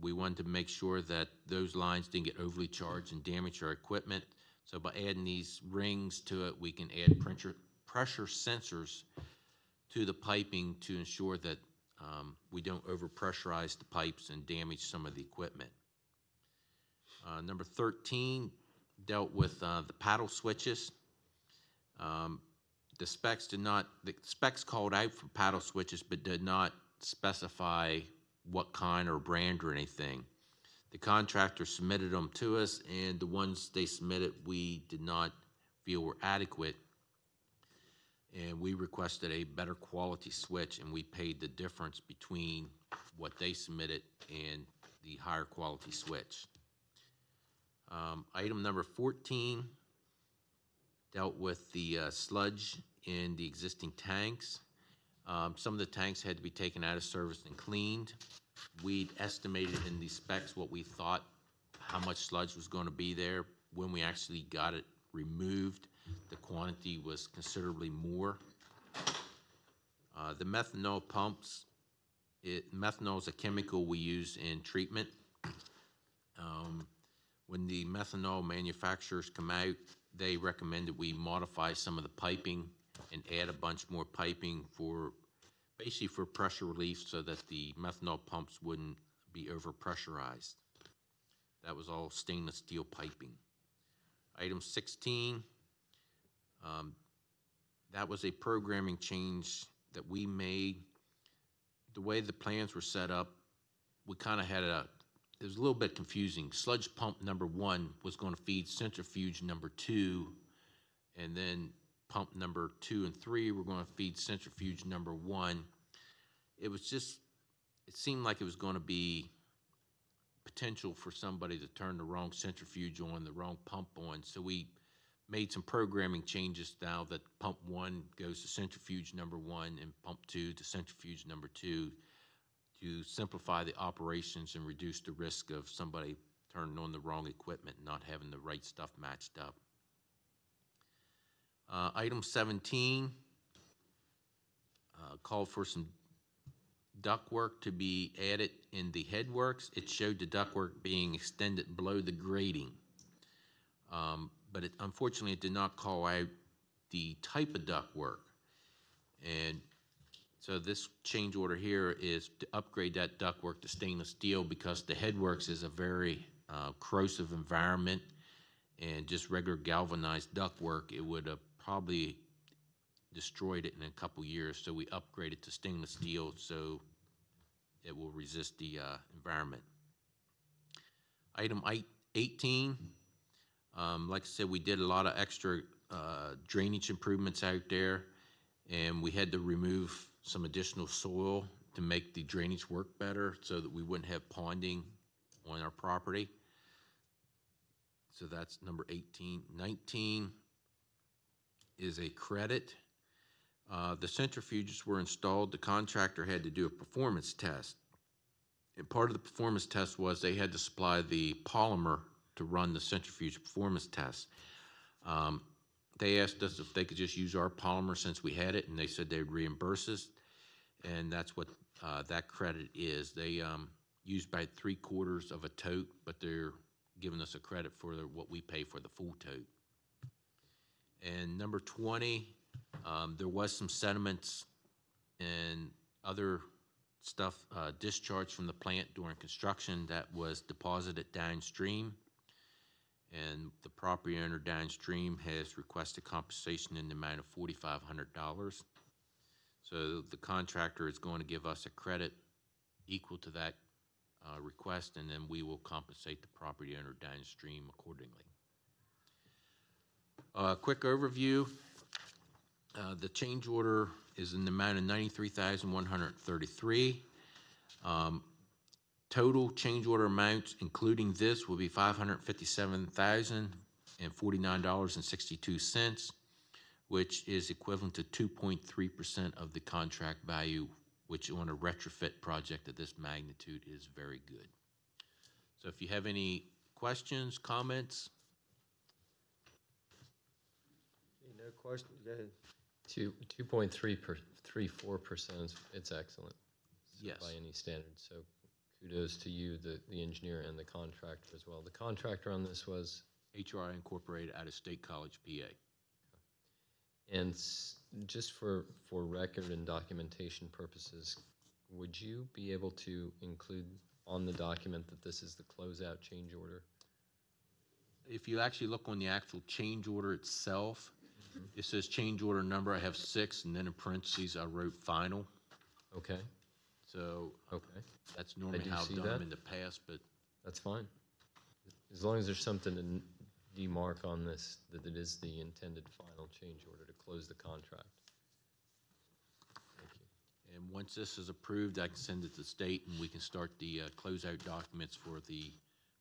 We wanted to make sure that those lines didn't get overly charged and damage our equipment. So by adding these rings to it, we can add pressure sensors to the piping to ensure that we don't overpressurize the pipes and damage some of the equipment. Number 13 dealt with the paddle switches. The specs called out for paddle switches, but did not specify what kind or brand or anything. The contractor submitted them to us, and the ones they submitted we did not feel were adequate, and we requested a better quality switch, and we paid the difference between what they submitted and the higher quality switch. Item number 14 dealt with the sludge in the existing tanks. Some of the tanks had to be taken out of service and cleaned. We'd estimated in the specs what we thought how much sludge was going to be there. When we actually got it removed, the quantity was considerably more. The methanol pumps, methanol is a chemical we use in treatment. When the methanol manufacturers come out, they recommended we modify some of the piping and add a bunch more piping for basically for pressure relief so that the methanol pumps wouldn't be overpressurized. That was all stainless steel piping. Item 16, that was a programming change that we made. The way the plans were set up, we kind of had it was a little bit confusing. Sludge pump number 1 was going to feed centrifuge number 2, and then pump number 2 and 3 were going to feed centrifuge number 1. It seemed like it was going to be potential for somebody to turn the wrong centrifuge on, the wrong pump on. So we made some programming changes now that pump 1 goes to centrifuge number 1 and pump 2 to centrifuge number 2 to simplify the operations and reduce the risk of somebody turning on the wrong equipment and not having the right stuff matched up. Item 17 called for some ductwork to be added in the headworks. It showed the ductwork being extended below the grading. But unfortunately, it did not call out the type of ductwork. And so this change order here is to upgrade that ductwork to stainless steel because the headworks is a very corrosive environment, and just regular galvanized ductwork, it would have probably destroyed it in a couple years. So we upgraded to stainless steel so it will resist the environment. Item 18, like I said, we did a lot of extra drainage improvements out there, and we had to remove some additional soil to make the drainage work better so that we wouldn't have ponding on our property. So that's number 18. 19 is a credit. The centrifuges were installed. The contractor had to do a performance test. And part of the performance test was they had to supply the polymer to run the centrifuge performance test. They asked us if they could just use our polymer since we had it, and they said they would reimburse us. And that's what that credit is. They used about 3/4 of a tote, but they're giving us a credit for what we pay for the full tote. And number 20, there was some sediments and other stuff discharged from the plant during construction that was deposited downstream. And the property owner downstream has requested compensation in the amount of $4,500. So the contractor is going to give us a credit equal to that request, and then we will compensate the property owner downstream accordingly. Quick overview. The change order is in the amount of $93,133. Total change order amounts, including this, will be $557,049.62, which is equivalent to 2.3% of the contract value, which on a retrofit project of this magnitude is very good. So if you have any questions, comments? No question, go ahead. 2.34%, it's excellent. Yes. By any standard, so kudos to you, the engineer, and the contractor as well. The contractor on this was? HRI Incorporated out of State College, PA. And just for record and documentation purposes, would you be able to include on the document that this is the closeout change order? If you actually look on the actual change order itself, it says change order number. I have 6, and then in parentheses I wrote final. Okay. So Okay. that's normally do how I've see done that. them in the past, but That's fine. As long as there's something to demark on this, that it is the intended final change order to close the contract. Thank you. and once this is approved, I can send it to the state, and we can start the closeout documents for the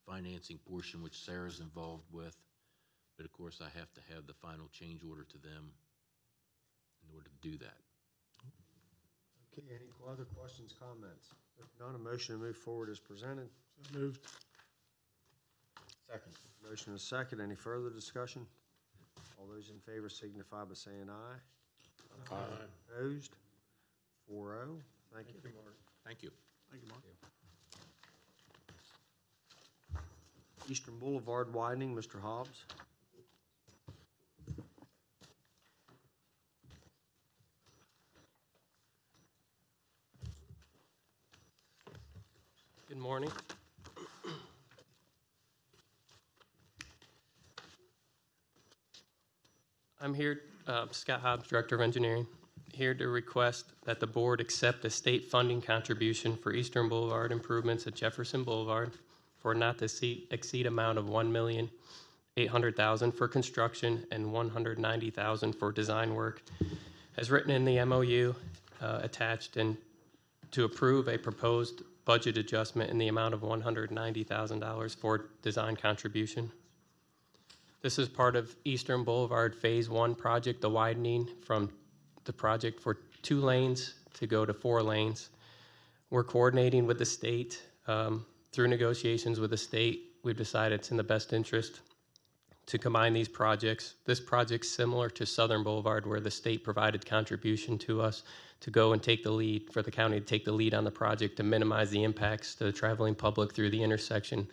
financing portion, which Sarah's involved with. But of course, I have to have the final change order to them in order to do that. Okay, any other questions, comments? If none, a motion to move forward is presented. So moved. Second. Motion is second. Any further discussion? All those in favor signify by saying aye. Aye. Opposed? 4-0. Thank you. Thank you. Thank you, Mark. Eastern Boulevard widening, Mr. Hobbs. Good morning. I'm here, Scott Hobbs, Director of Engineering, here to request that the board accept a state funding contribution for Eastern Boulevard improvements at Jefferson Boulevard for not to exceed amount of $1,800,000 for construction and $190,000 for design work, as written in the MOU attached, and to approve a proposed budget adjustment in the amount of $190,000 for design contribution. This is part of Eastern Boulevard Phase 1 project, the widening from the project for 2 lanes to go to 4 lanes. We're coordinating with the state. Through negotiations with the state, we've decided it's in the best interest to combine these projects. This project's similar to Southern Boulevard, where the state provided contribution to us to go and take the lead, for the county to take the lead on the project to minimize the impacts to the traveling public through the intersection.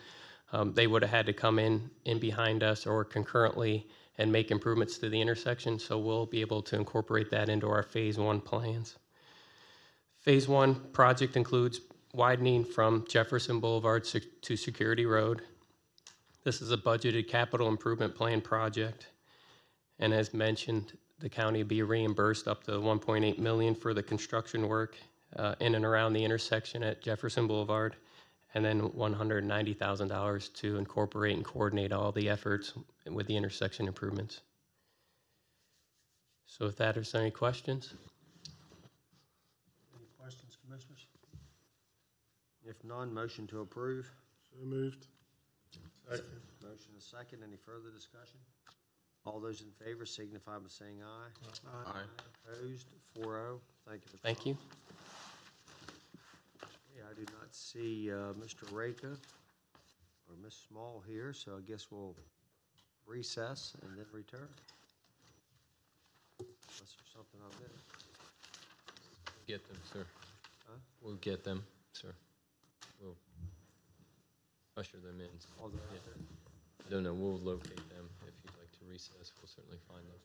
They would have had to come in behind us or concurrently and make improvements to the intersection, so we'll be able to incorporate that into our Phase 1 plans. Phase 1 project includes widening from Jefferson Boulevard to Security Road. This is a budgeted capital improvement plan project, and as mentioned, the county will be reimbursed up to $1.8 million for the construction work in and around the intersection at Jefferson Boulevard, and then $190,000 to incorporate and coordinate all the efforts with the intersection improvements. So with that, is there any questions? Any questions, Commissioners? If none, motion to approve. So moved. Second. Motion is second. Any further discussion? All those in favor signify by saying aye. Aye. Opposed? 4-0. Thank you, Mr. Thank you. Okay, I do not see Mr. Raka or Ms. Small here, so I guess we'll recess and then return. Unless there's something I missed. Get them, sir. Huh? We'll get them, sir. We'll usher them in. All the- Yeah. I don't know, we'll locate them. If you'd like to recess, we'll certainly find them.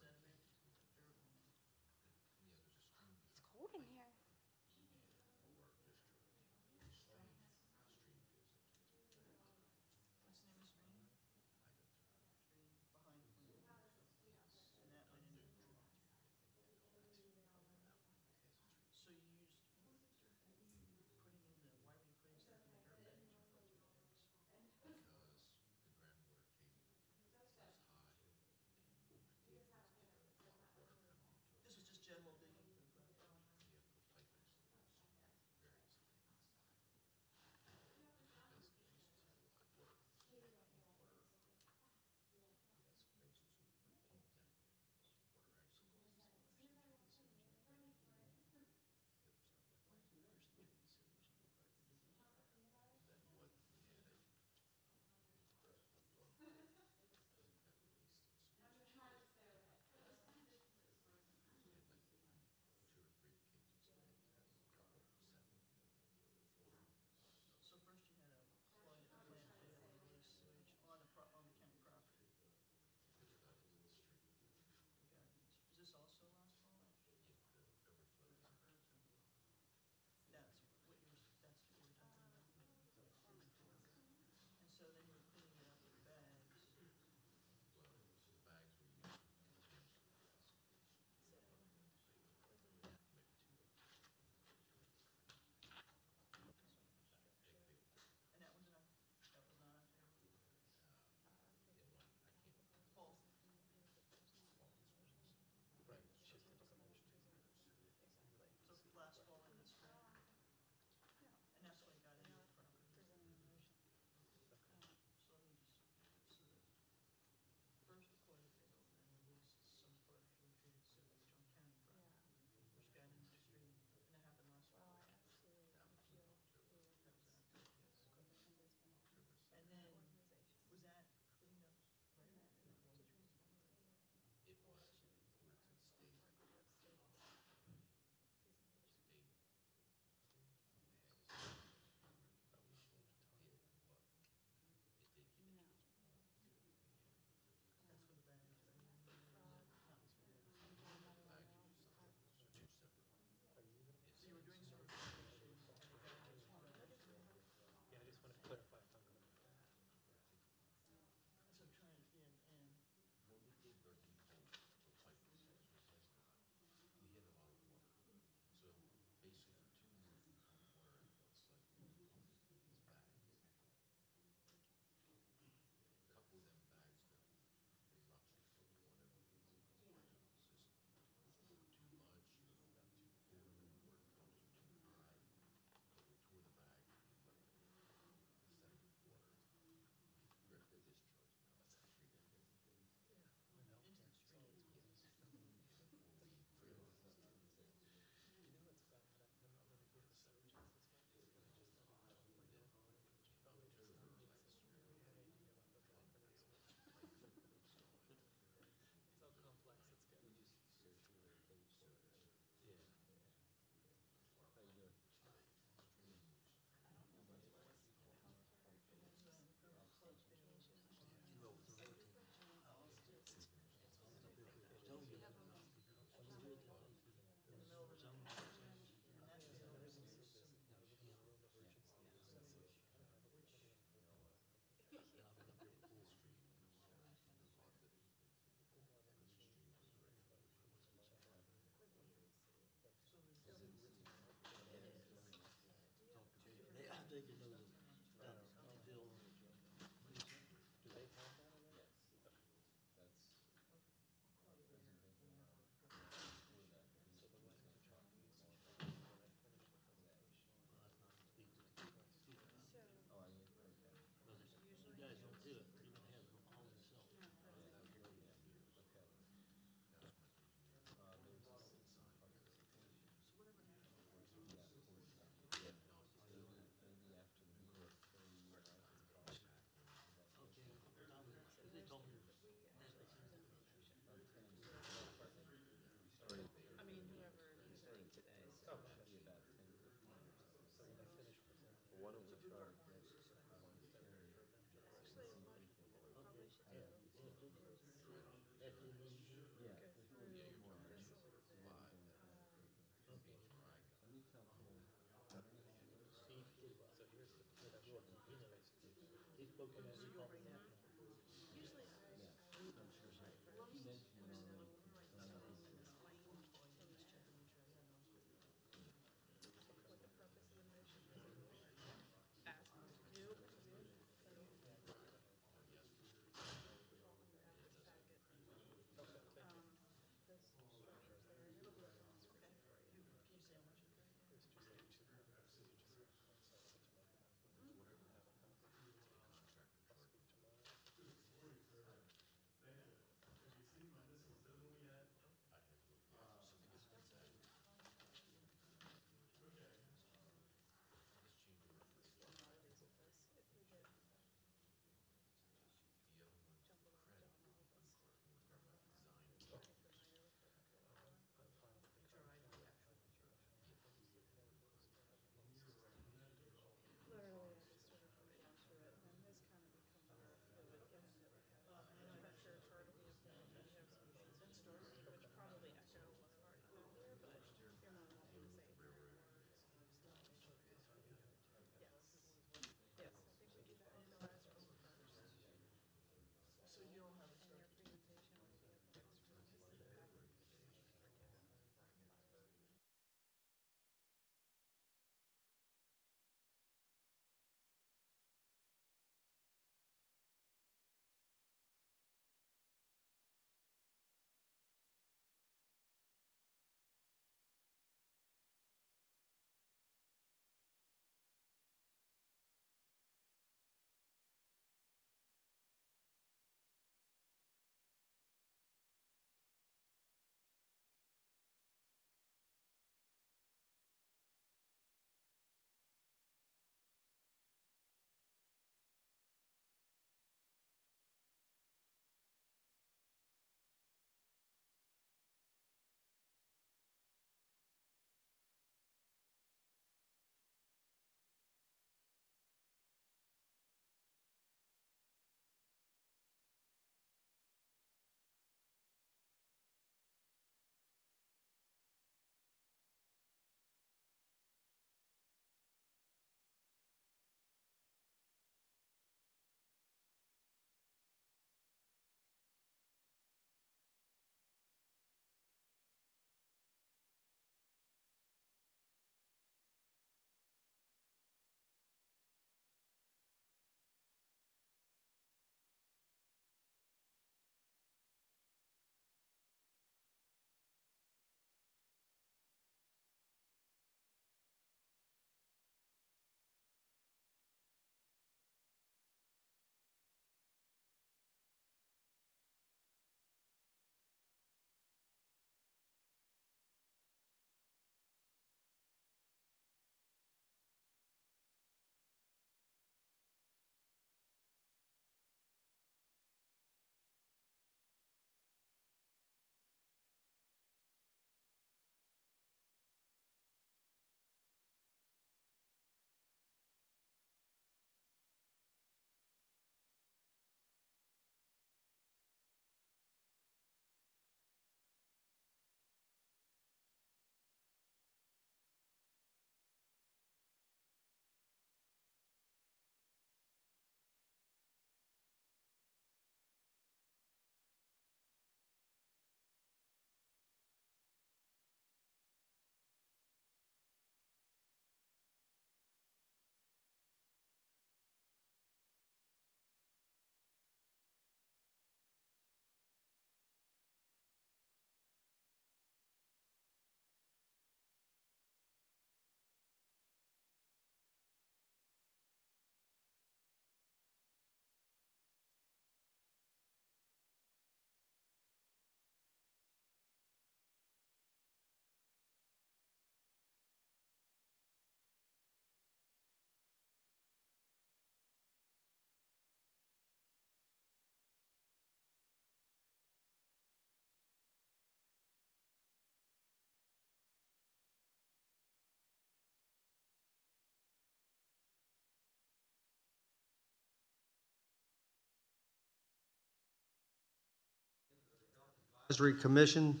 Advisory Commission,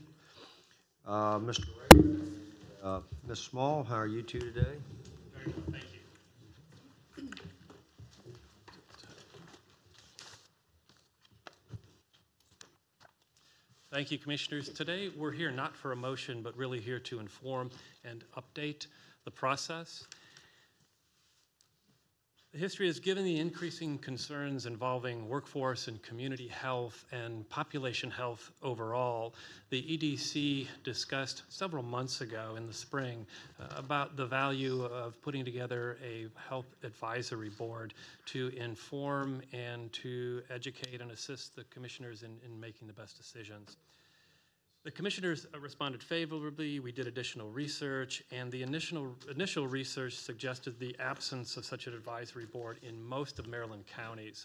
Mr. Ray, Ms. Small, how are you two today? Very good, thank you. Thank you, Commissioners. Today, we're here not for a motion, but really here to inform and update the process. The history has given the increasing concerns involving workforce and community health and population health overall. The EDC discussed several months ago in the spring about the value of putting together a health advisory board to inform and to educate and assist the commissioners in making the best decisions. The commissioners responded favorably. We did additional research, and the initial research suggested the absence of such an advisory board in most of Maryland counties.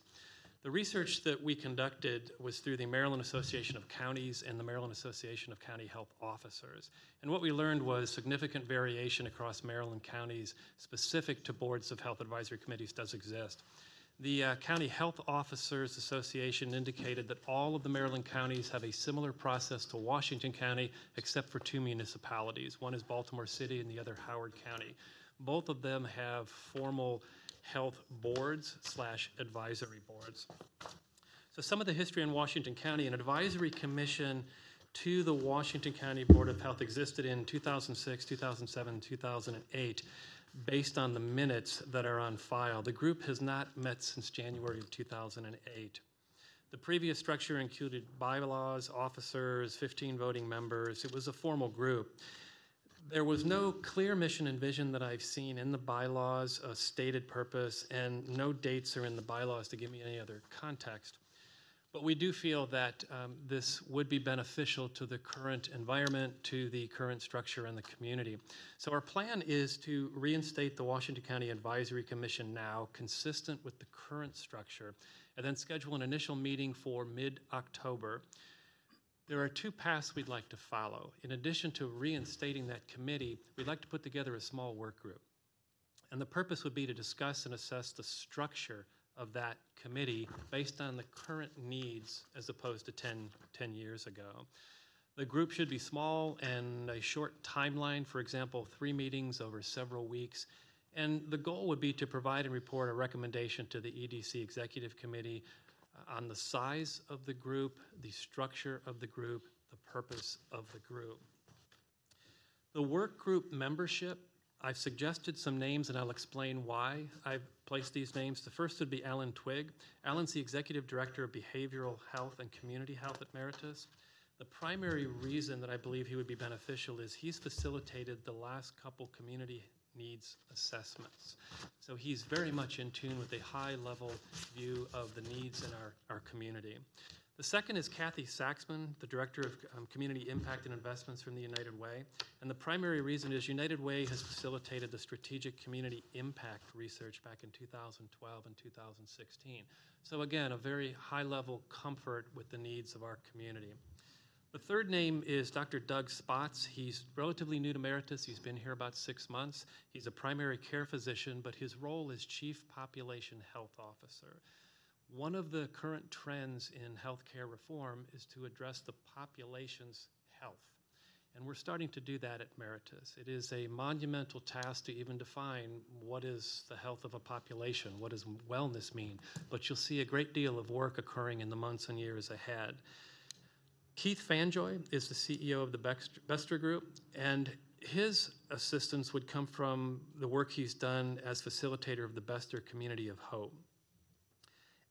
The research that we conducted was through the Maryland Association of Counties and the Maryland Association of County Health Officers. And what we learned was significant variation across Maryland counties specific to boards of health advisory committees does exist. The County Health Officers Association indicated that all of the Maryland counties have a similar process to Washington County, except for 2 municipalities. One is Baltimore City and the other Howard County. Both of them have formal health boards / advisory boards. So some of the history in Washington County, an advisory commission to the Washington County Board of Health existed in 2006, 2007, 2008. Based on the minutes that are on file. The group has not met since January of 2008. The previous structure included bylaws, officers, 15 voting members. It was a formal group. There was no clear mission and vision that I've seen in the bylaws, a stated purpose, and no dates are in the bylaws to give me any other context. But we do feel that this would be beneficial to the current environment, to the current structure and the community. So our plan is to reinstate the Washington County Advisory Commission now, consistent with the current structure, and then schedule an initial meeting for mid-October. There are 2 paths we'd like to follow. In addition to reinstating that committee, we'd like to put together a small work group. And the purpose would be to discuss and assess the structure of that committee based on the current needs as opposed to 10 years ago. The group should be small and a short timeline, for example, 3 meetings over several weeks. And the goal would be to provide and report a recommendation to the EDC Executive Committee on the size of the group, the structure of the group, the purpose of the group. The work group membership, I've suggested some names, and I'll explain why I've placed these names. The first would be Alan Twigg. Alan's the Executive Director of Behavioral Health and Community Health at Meritus. The primary reason that I believe he would be beneficial is he's facilitated the last couple community needs assessments. So he's very much in tune with a high-level view of the needs in our community. The second is Kathy Saxman, the Director of Community Impact and Investments from the United Way. And the primary reason is United Way has facilitated the strategic community impact research back in 2012 and 2016. So again, a very high-level comfort with the needs of our community. The third name is Dr. Doug Spots. He's relatively new to Meritus. He's been here about 6 months. He's a primary care physician, but his role is Chief Population Health Officer. One of the current trends in healthcare reform is to address the population's health. And we're starting to do that at Meritus. It is a monumental task to even define what is the health of a population, what does wellness mean, but you'll see a great deal of work occurring in the months and years ahead. Keith Fanjoy is the CEO of the Bester Group, and his assistance would come from the work he's done as facilitator of the Bester Community of Hope.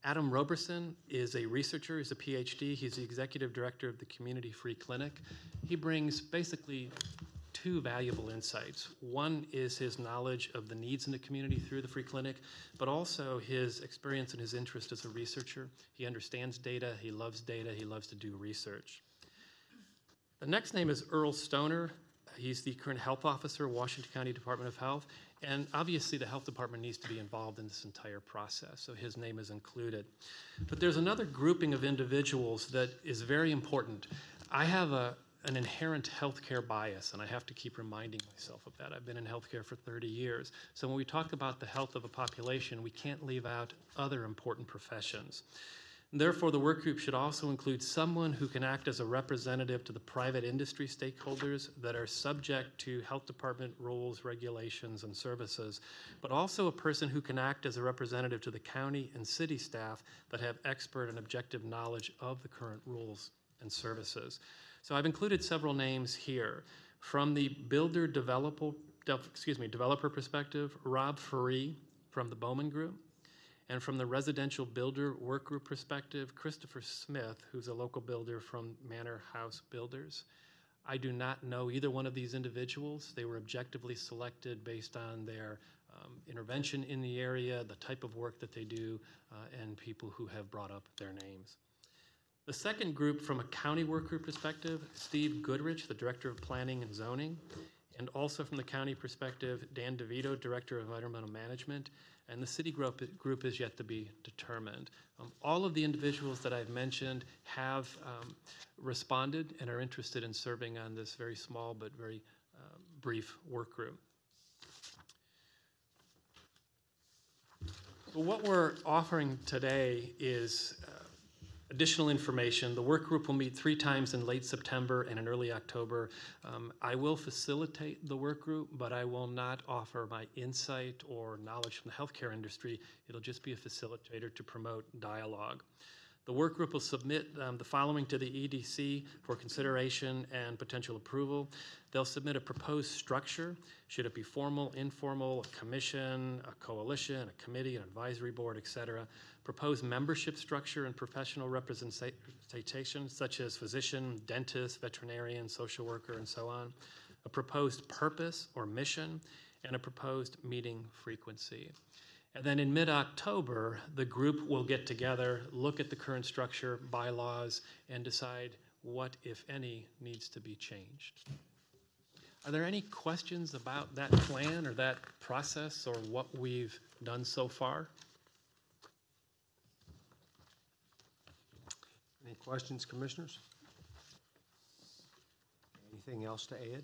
Adam Roberson is a researcher, he's a PhD, he's the executive director of the Community Free Clinic. He brings basically 2 valuable insights. One is his knowledge of the needs in the community through the free clinic, but also his experience and his interest as a researcher. He understands data, he loves to do research. The next name is Earl Stoner. He's the current health officer, Washington County Department of Health, and obviously the health department needs to be involved in this entire process, so his name is included. But there's another grouping of individuals that is very important. I have an inherent healthcare bias, and I have to keep reminding myself of that. I've been in healthcare for 30 years, so when we talk about the health of a population, we can't leave out other important professions. Therefore, the work group should also include someone who can act as a representative to the private industry stakeholders that are subject to health department rules, regulations, and services, but also a person who can act as a representative to the county and city staff that have expert and objective knowledge of the current rules and services. So I've included several names here. From the developer perspective, Rob Faree from the Bowman Group. And from the residential builder work group perspective, Christopher Smith, who's a local builder from Manor House Builders. I do not know either one of these individuals. They were objectively selected based on their intervention in the area, the type of work that they do, and people who have brought up their names. The second group, from a county work group perspective, Steve Goodrich, the Director of Planning and Zoning, and also from the county perspective, Dan DeVito, Director of Environmental Management, and the city group is yet to be determined. All of the individuals that I've mentioned have responded and are interested in serving on this very small but very brief work group. So what we're offering today is additional information. The work group will meet 3 times in late September and in early October. I will facilitate the work group, but I will not offer my insight or knowledge from the healthcare industry. It'll just be a facilitator to promote dialogue. The work group will submit the following to the EDC for consideration and potential approval. They'll submit a proposed structure. Should it be formal, informal, a commission, a coalition, a committee, an advisory board, et cetera. Proposed membership structure and professional representation, such as physician, dentist, veterinarian, social worker, and so on. A proposed purpose or mission, and a proposed meeting frequency. And then in mid-October, the group will get together, look at the current structure, bylaws, and decide what, if any, needs to be changed. Are there any questions about that plan or that process or what we've done so far? Any questions, commissioners? Anything else to add?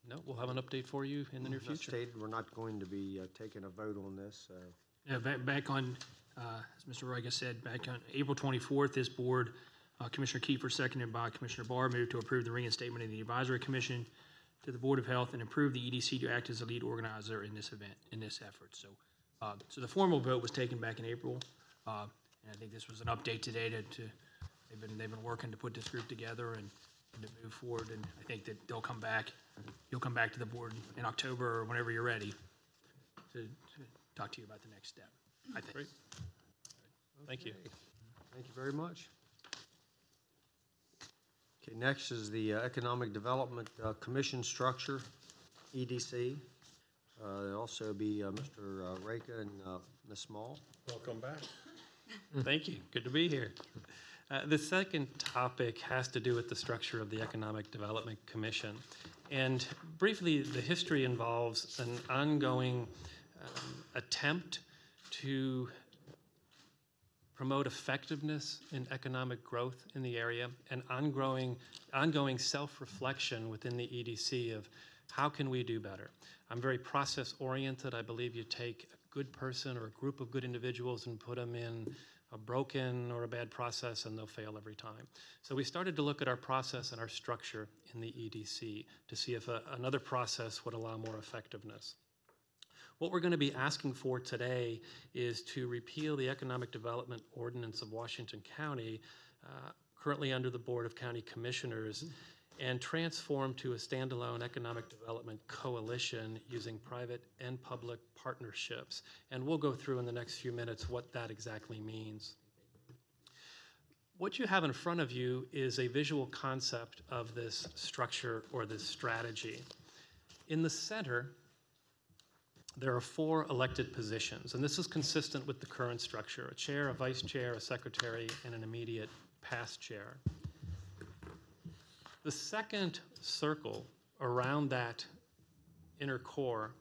No, we'll have an update for you in the near As future. stated, we're not going to be taking a vote on this. Yeah, back on, as Mr. Riga said, back on April 24th, this board, Commissioner Kiefer, seconded by Commissioner Barr, moved to approve the reinstatement of the advisory commission to the Board of Health and approve the EDC to act as a lead organizer in this event, in this effort. So, so the formal vote was taken back in April, and I think this was an update today to they've been working to put this group together and to move forward, and I think that they'll come back. You'll come back to the board in October or whenever you're ready to talk to you about the next step, I think. Great. Thank you. Thank you very much. Okay, next is the Economic Development Commission structure, EDC. There'll also be Mr. Raka and Ms. Small. Welcome back. Thank you. Good to be here. The second topic has to do with the structure of the Economic Development Commission. And briefly, the history involves an ongoing attempt to promote effectiveness in economic growth in the area and ongoing self-reflection within the EDC of how can we do better. I'm very process-oriented. I believe you take a good person or a group of good individuals and put them in a broken or a bad process and they'll fail every time. So we started to look at our process and our structure in the EDC to see if another process would allow more effectiveness. What we're going to be asking for today is to repeal the Economic Development Ordinance of Washington County, currently under the Board of County Commissioners, and transform to a standalone economic development coalition using private and public partnerships. And we'll go through in the next few minutes what that exactly means. What you have in front of you is a visual concept of this structure or this strategy. In the center, there are 4 elected positions, and this is consistent with the current structure: a chair, a vice chair, a secretary, and an immediate past chair. The second circle around that inner core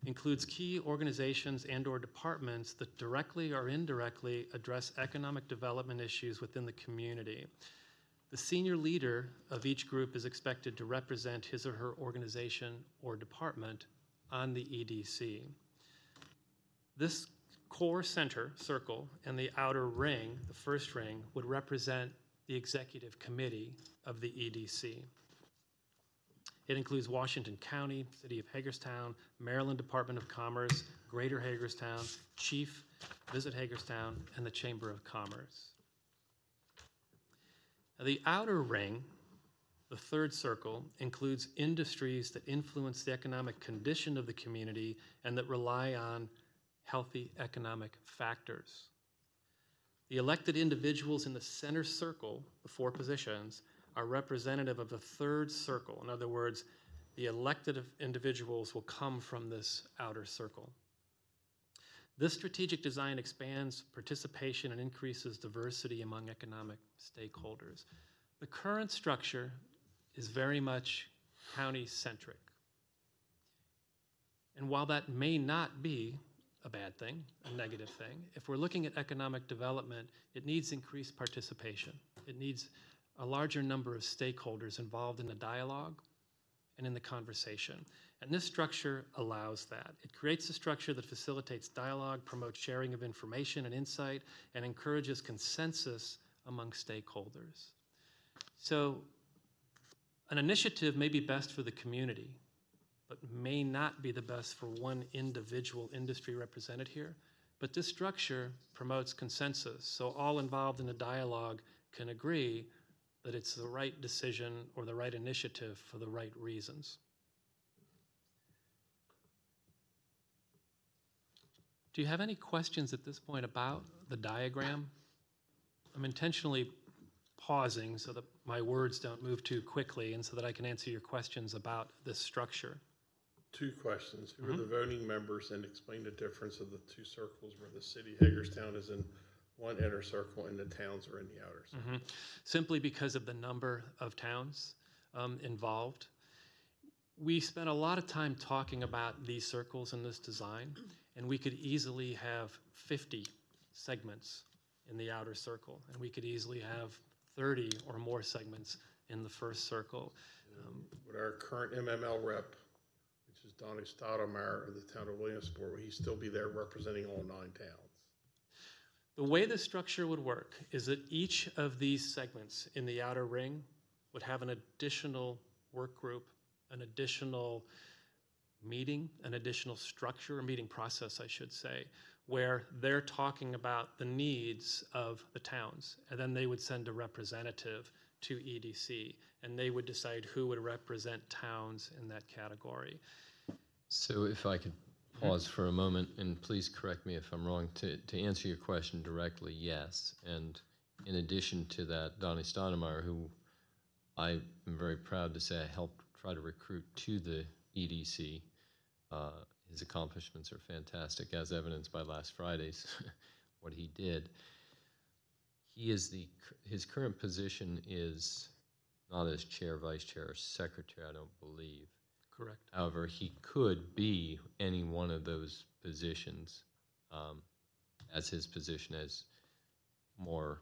includes key organizations and/or departments that directly or indirectly address economic development issues within the community. The senior leader of each group is expected to represent his or her organization or department on the EDC. This core center circle and the outer ring, the first ring, would represent the executive committee of the EDC. It includes Washington County, City of Hagerstown, Maryland Department of Commerce, Greater Hagerstown, Chief, Visit Hagerstown, and the Chamber of Commerce. Now, the outer ring, the third circle, includes industries that influence the economic condition of the community and that rely on healthy economic factors. The elected individuals in the center circle, the four positions, are representative of the third circle. In other words, the elected individuals will come from this outer circle. This strategic design expands participation and increases diversity among economic stakeholders. The current structure is very much county-centric. And while that may not be a bad thing, a negative thing, if we're looking at economic development, it needs increased participation. It needs a larger number of stakeholders involved in the dialogue and in the conversation. And this structure allows that. It creates a structure that facilitates dialogue, promotes sharing of information and insight, and encourages consensus among stakeholders. So an initiative may be best for the community, but may not be the best for one individual industry represented here. But this structure promotes consensus, so all involved in the dialogue can agree that it's the right decision or the right initiative for the right reasons. Do you have any questions at this point about the diagram? I'm intentionally pausing so that my words don't move too quickly and so that I can answer your questions about this structure. Two questions. Who are the voting members, and explain the difference of the two circles where the city of Hagerstown is in one inner circle and the towns are in the outer circle? Simply because of the number of towns involved. We spent a lot of time talking about these circles in this design, and we could easily have 50 segments in the outer circle, and we could easily have 30 or more segments in the first circle. Would our current MML rep, which is Donnie Stoudemire of the town of Williamsport, will he still be there representing all 9 towns? The way the structure would work is that each of these segments in the outer ring would have an additional work group, an additional meeting, an additional structure, a meeting process, I should say, where they're talking about the needs of the towns. And then they would send a representative to EDC, and they would decide who would represent towns in that category. So if I could pause for a moment, and please correct me if I'm wrong, to answer your question directly, yes. And in addition to that, Donnie Stoudemire, who I am very proud to say I helped try to recruit to the EDC, his accomplishments are fantastic, as evidenced by last Friday's, what he did. His current position is not as chair, vice chair, or secretary, I don't believe. Correct. However, he could be any one of those positions as his position as more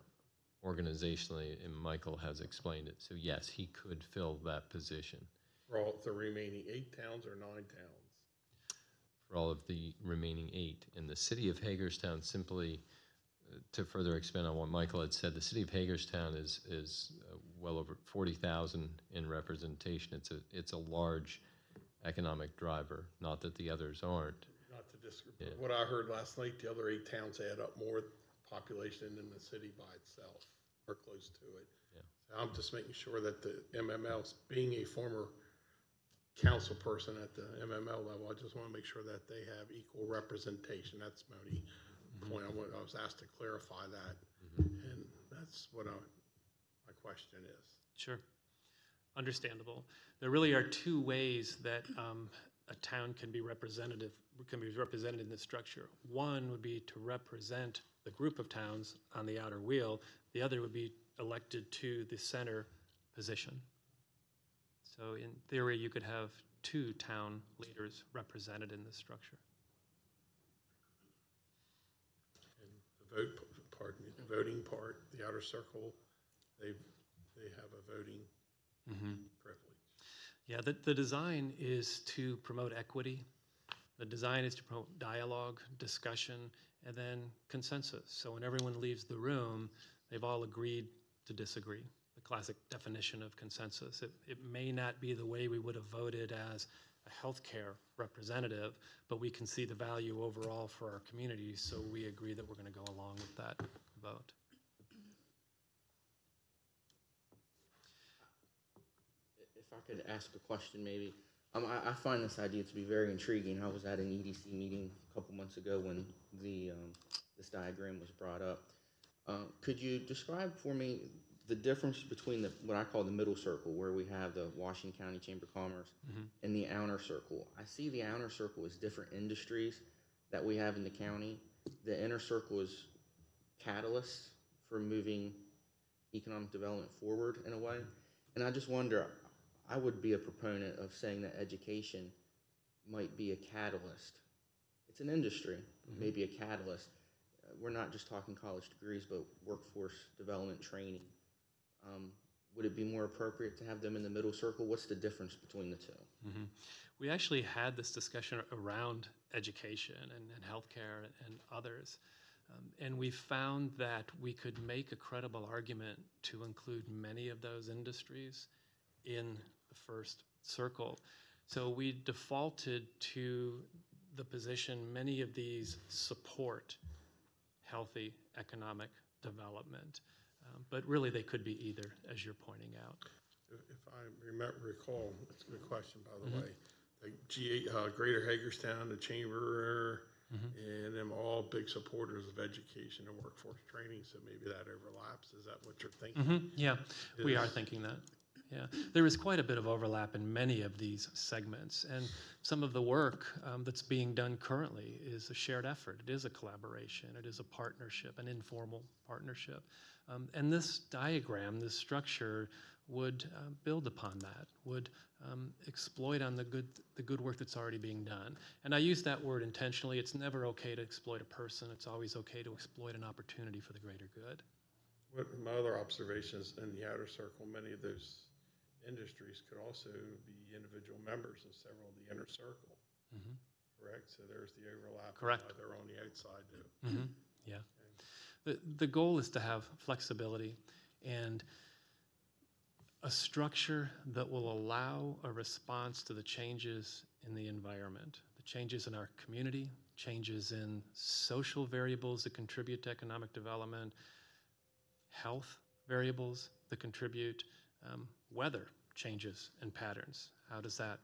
organizationally, and Michael has explained it. So yes, he could fill that position. For all the remaining 8 towns or 9 towns? For all of the remaining 8. And the city of Hagerstown, simply to further expand on what Michael had said, the city of Hagerstown is well over 40,000 in representation. It's a large economic driver, not that the others aren't. Not to disagree. What I heard last night, the other 8 towns add up more population than the city by itself, or close to it. Yeah. So I'm just making sure that the MMLs, being a former council person at the MML level, I just want to make sure that they have equal representation. That's my only point. I was asked to clarify that, and that's what my question is. Sure. Understandable. There really are 2 ways that a town can be represented in this structure. One would be to represent the group of towns on the outer wheel. The other would be elected to the center position. So in theory, you could have 2 town leaders represented in this structure. And the voting part, the outer circle, they have a voting privilege. Yeah, the design is to promote equity The design is to promote dialogue, discussion, and then consensus. So when everyone leaves the room, they've all agreed to disagree. The classic definition of consensus. It may not be the way we would have voted as a healthcare representative, but we can see the value overall for our community, so we agree that we're going to go along with that vote. If I could ask a question, maybe. I find this idea to be very intriguing. I was at an EDC meeting a couple months ago when this diagram was brought up. Could you describe for me the difference between what I call the middle circle, where we have the Washington County Chamber of Commerce, and the outer circle? I see the outer circle as different industries that we have in the county. The inner circle is catalysts for moving economic development forward in a way. And I just wonder, I would be a proponent of saying that education might be a catalyst. It's an industry, maybe a catalyst. We're not just talking college degrees, but workforce development training. Would it be more appropriate to have them in the middle circle? What's the difference between the two? We actually had this discussion around education and healthcare and others. And we found that we could make a credible argument to include many of those industries in the first circle. So we defaulted to the position many of these support healthy economic development. But really they could be either, as you're pointing out. If I recall, it's a good question, by the way. Like Greater Hagerstown, the Chamber, and them all big supporters of education and workforce training, so maybe that overlaps. Is that what you're thinking? Yeah, we are thinking that. Yeah, there is quite a bit of overlap in many of these segments, and some of the work that's being done currently is a shared effort. It is a collaboration. It is a partnership, an informal partnership. And this diagram, this structure, would build upon that, would exploit on the good work that's already being done. And I use that word intentionally. It's never okay to exploit a person. It's always okay to exploit an opportunity for the greater good. My other observations in the outer circle, many of those industries could also be individual members of several of the inner circle. Correct? So there's the overlap. Correct. They're on the outside too. Yeah. The goal is to have flexibility and a structure that will allow a response to the changes in the environment, the changes in our community, changes in social variables that contribute to economic development, health variables that contribute, weather changes and patterns. How does that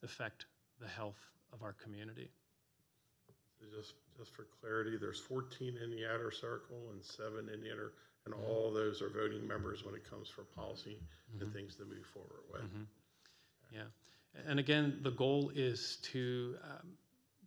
affect the health of our community? Just for clarity, there's 14 in the outer circle and 7 in the inner, and all those are voting members when it comes for policy and things to move forward with. Yeah, and again, the goal is to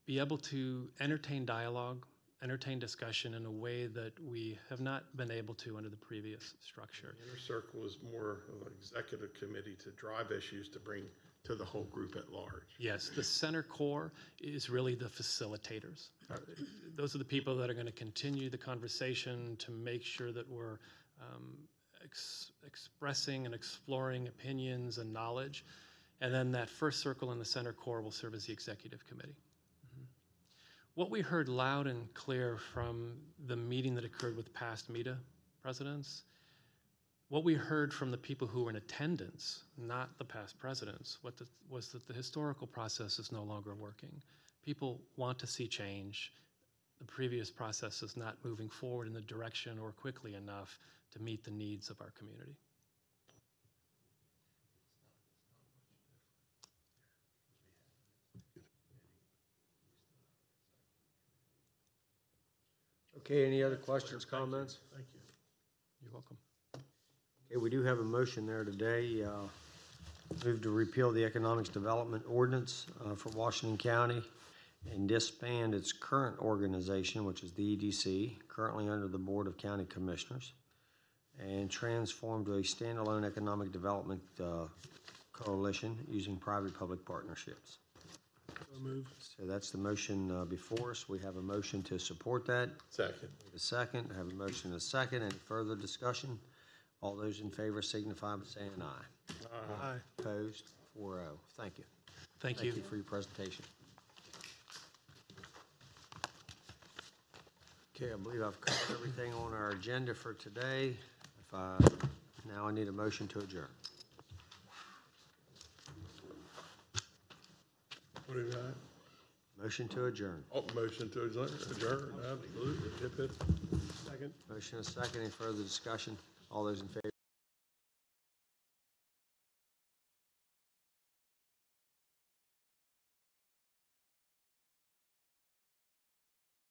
be able to entertain dialogue, entertain discussion in a way that we have not been able to under the previous structure. The inner circle is more of an executive committee to drive issues to bring to the whole group at large. Yes, the center core is really the facilitators. Those are the people that are going to continue the conversation to make sure that we're expressing and exploring opinions and knowledge. And then that first circle in the center core will serve as the executive committee. What we heard loud and clear from the meeting that occurred with past META presidents, what we heard from the people who were in attendance, not the past presidents, was that the historical process is no longer working. People want to see change. The previous process is not moving forward in the direction or quickly enough to meet the needs of our community. Okay, any other questions, comments? Thank you. You're welcome. Okay, we do have a motion there today. Move to repeal the Economics Development Ordinance for Washington County and disband its current organization, which is the EDC, currently under the Board of County Commissioners, and transform to a standalone economic development coalition using private-public partnerships. So moved. So that's the motion before us. We have a motion to support that. Second. A second. I have a motion and a second. Any further discussion? All those in favor signify by saying aye. Aye. Opposed? 4-0. Thank you. Thank you. Thank you for your presentation. Okay, I believe I've covered everything on our agenda for today. Now I need a motion to adjourn. What do you got? Motion to adjourn. Oh, motion to adjourn, absolutely. Hip, hip. Second. Motion and a second. Any further discussion? All those in favor?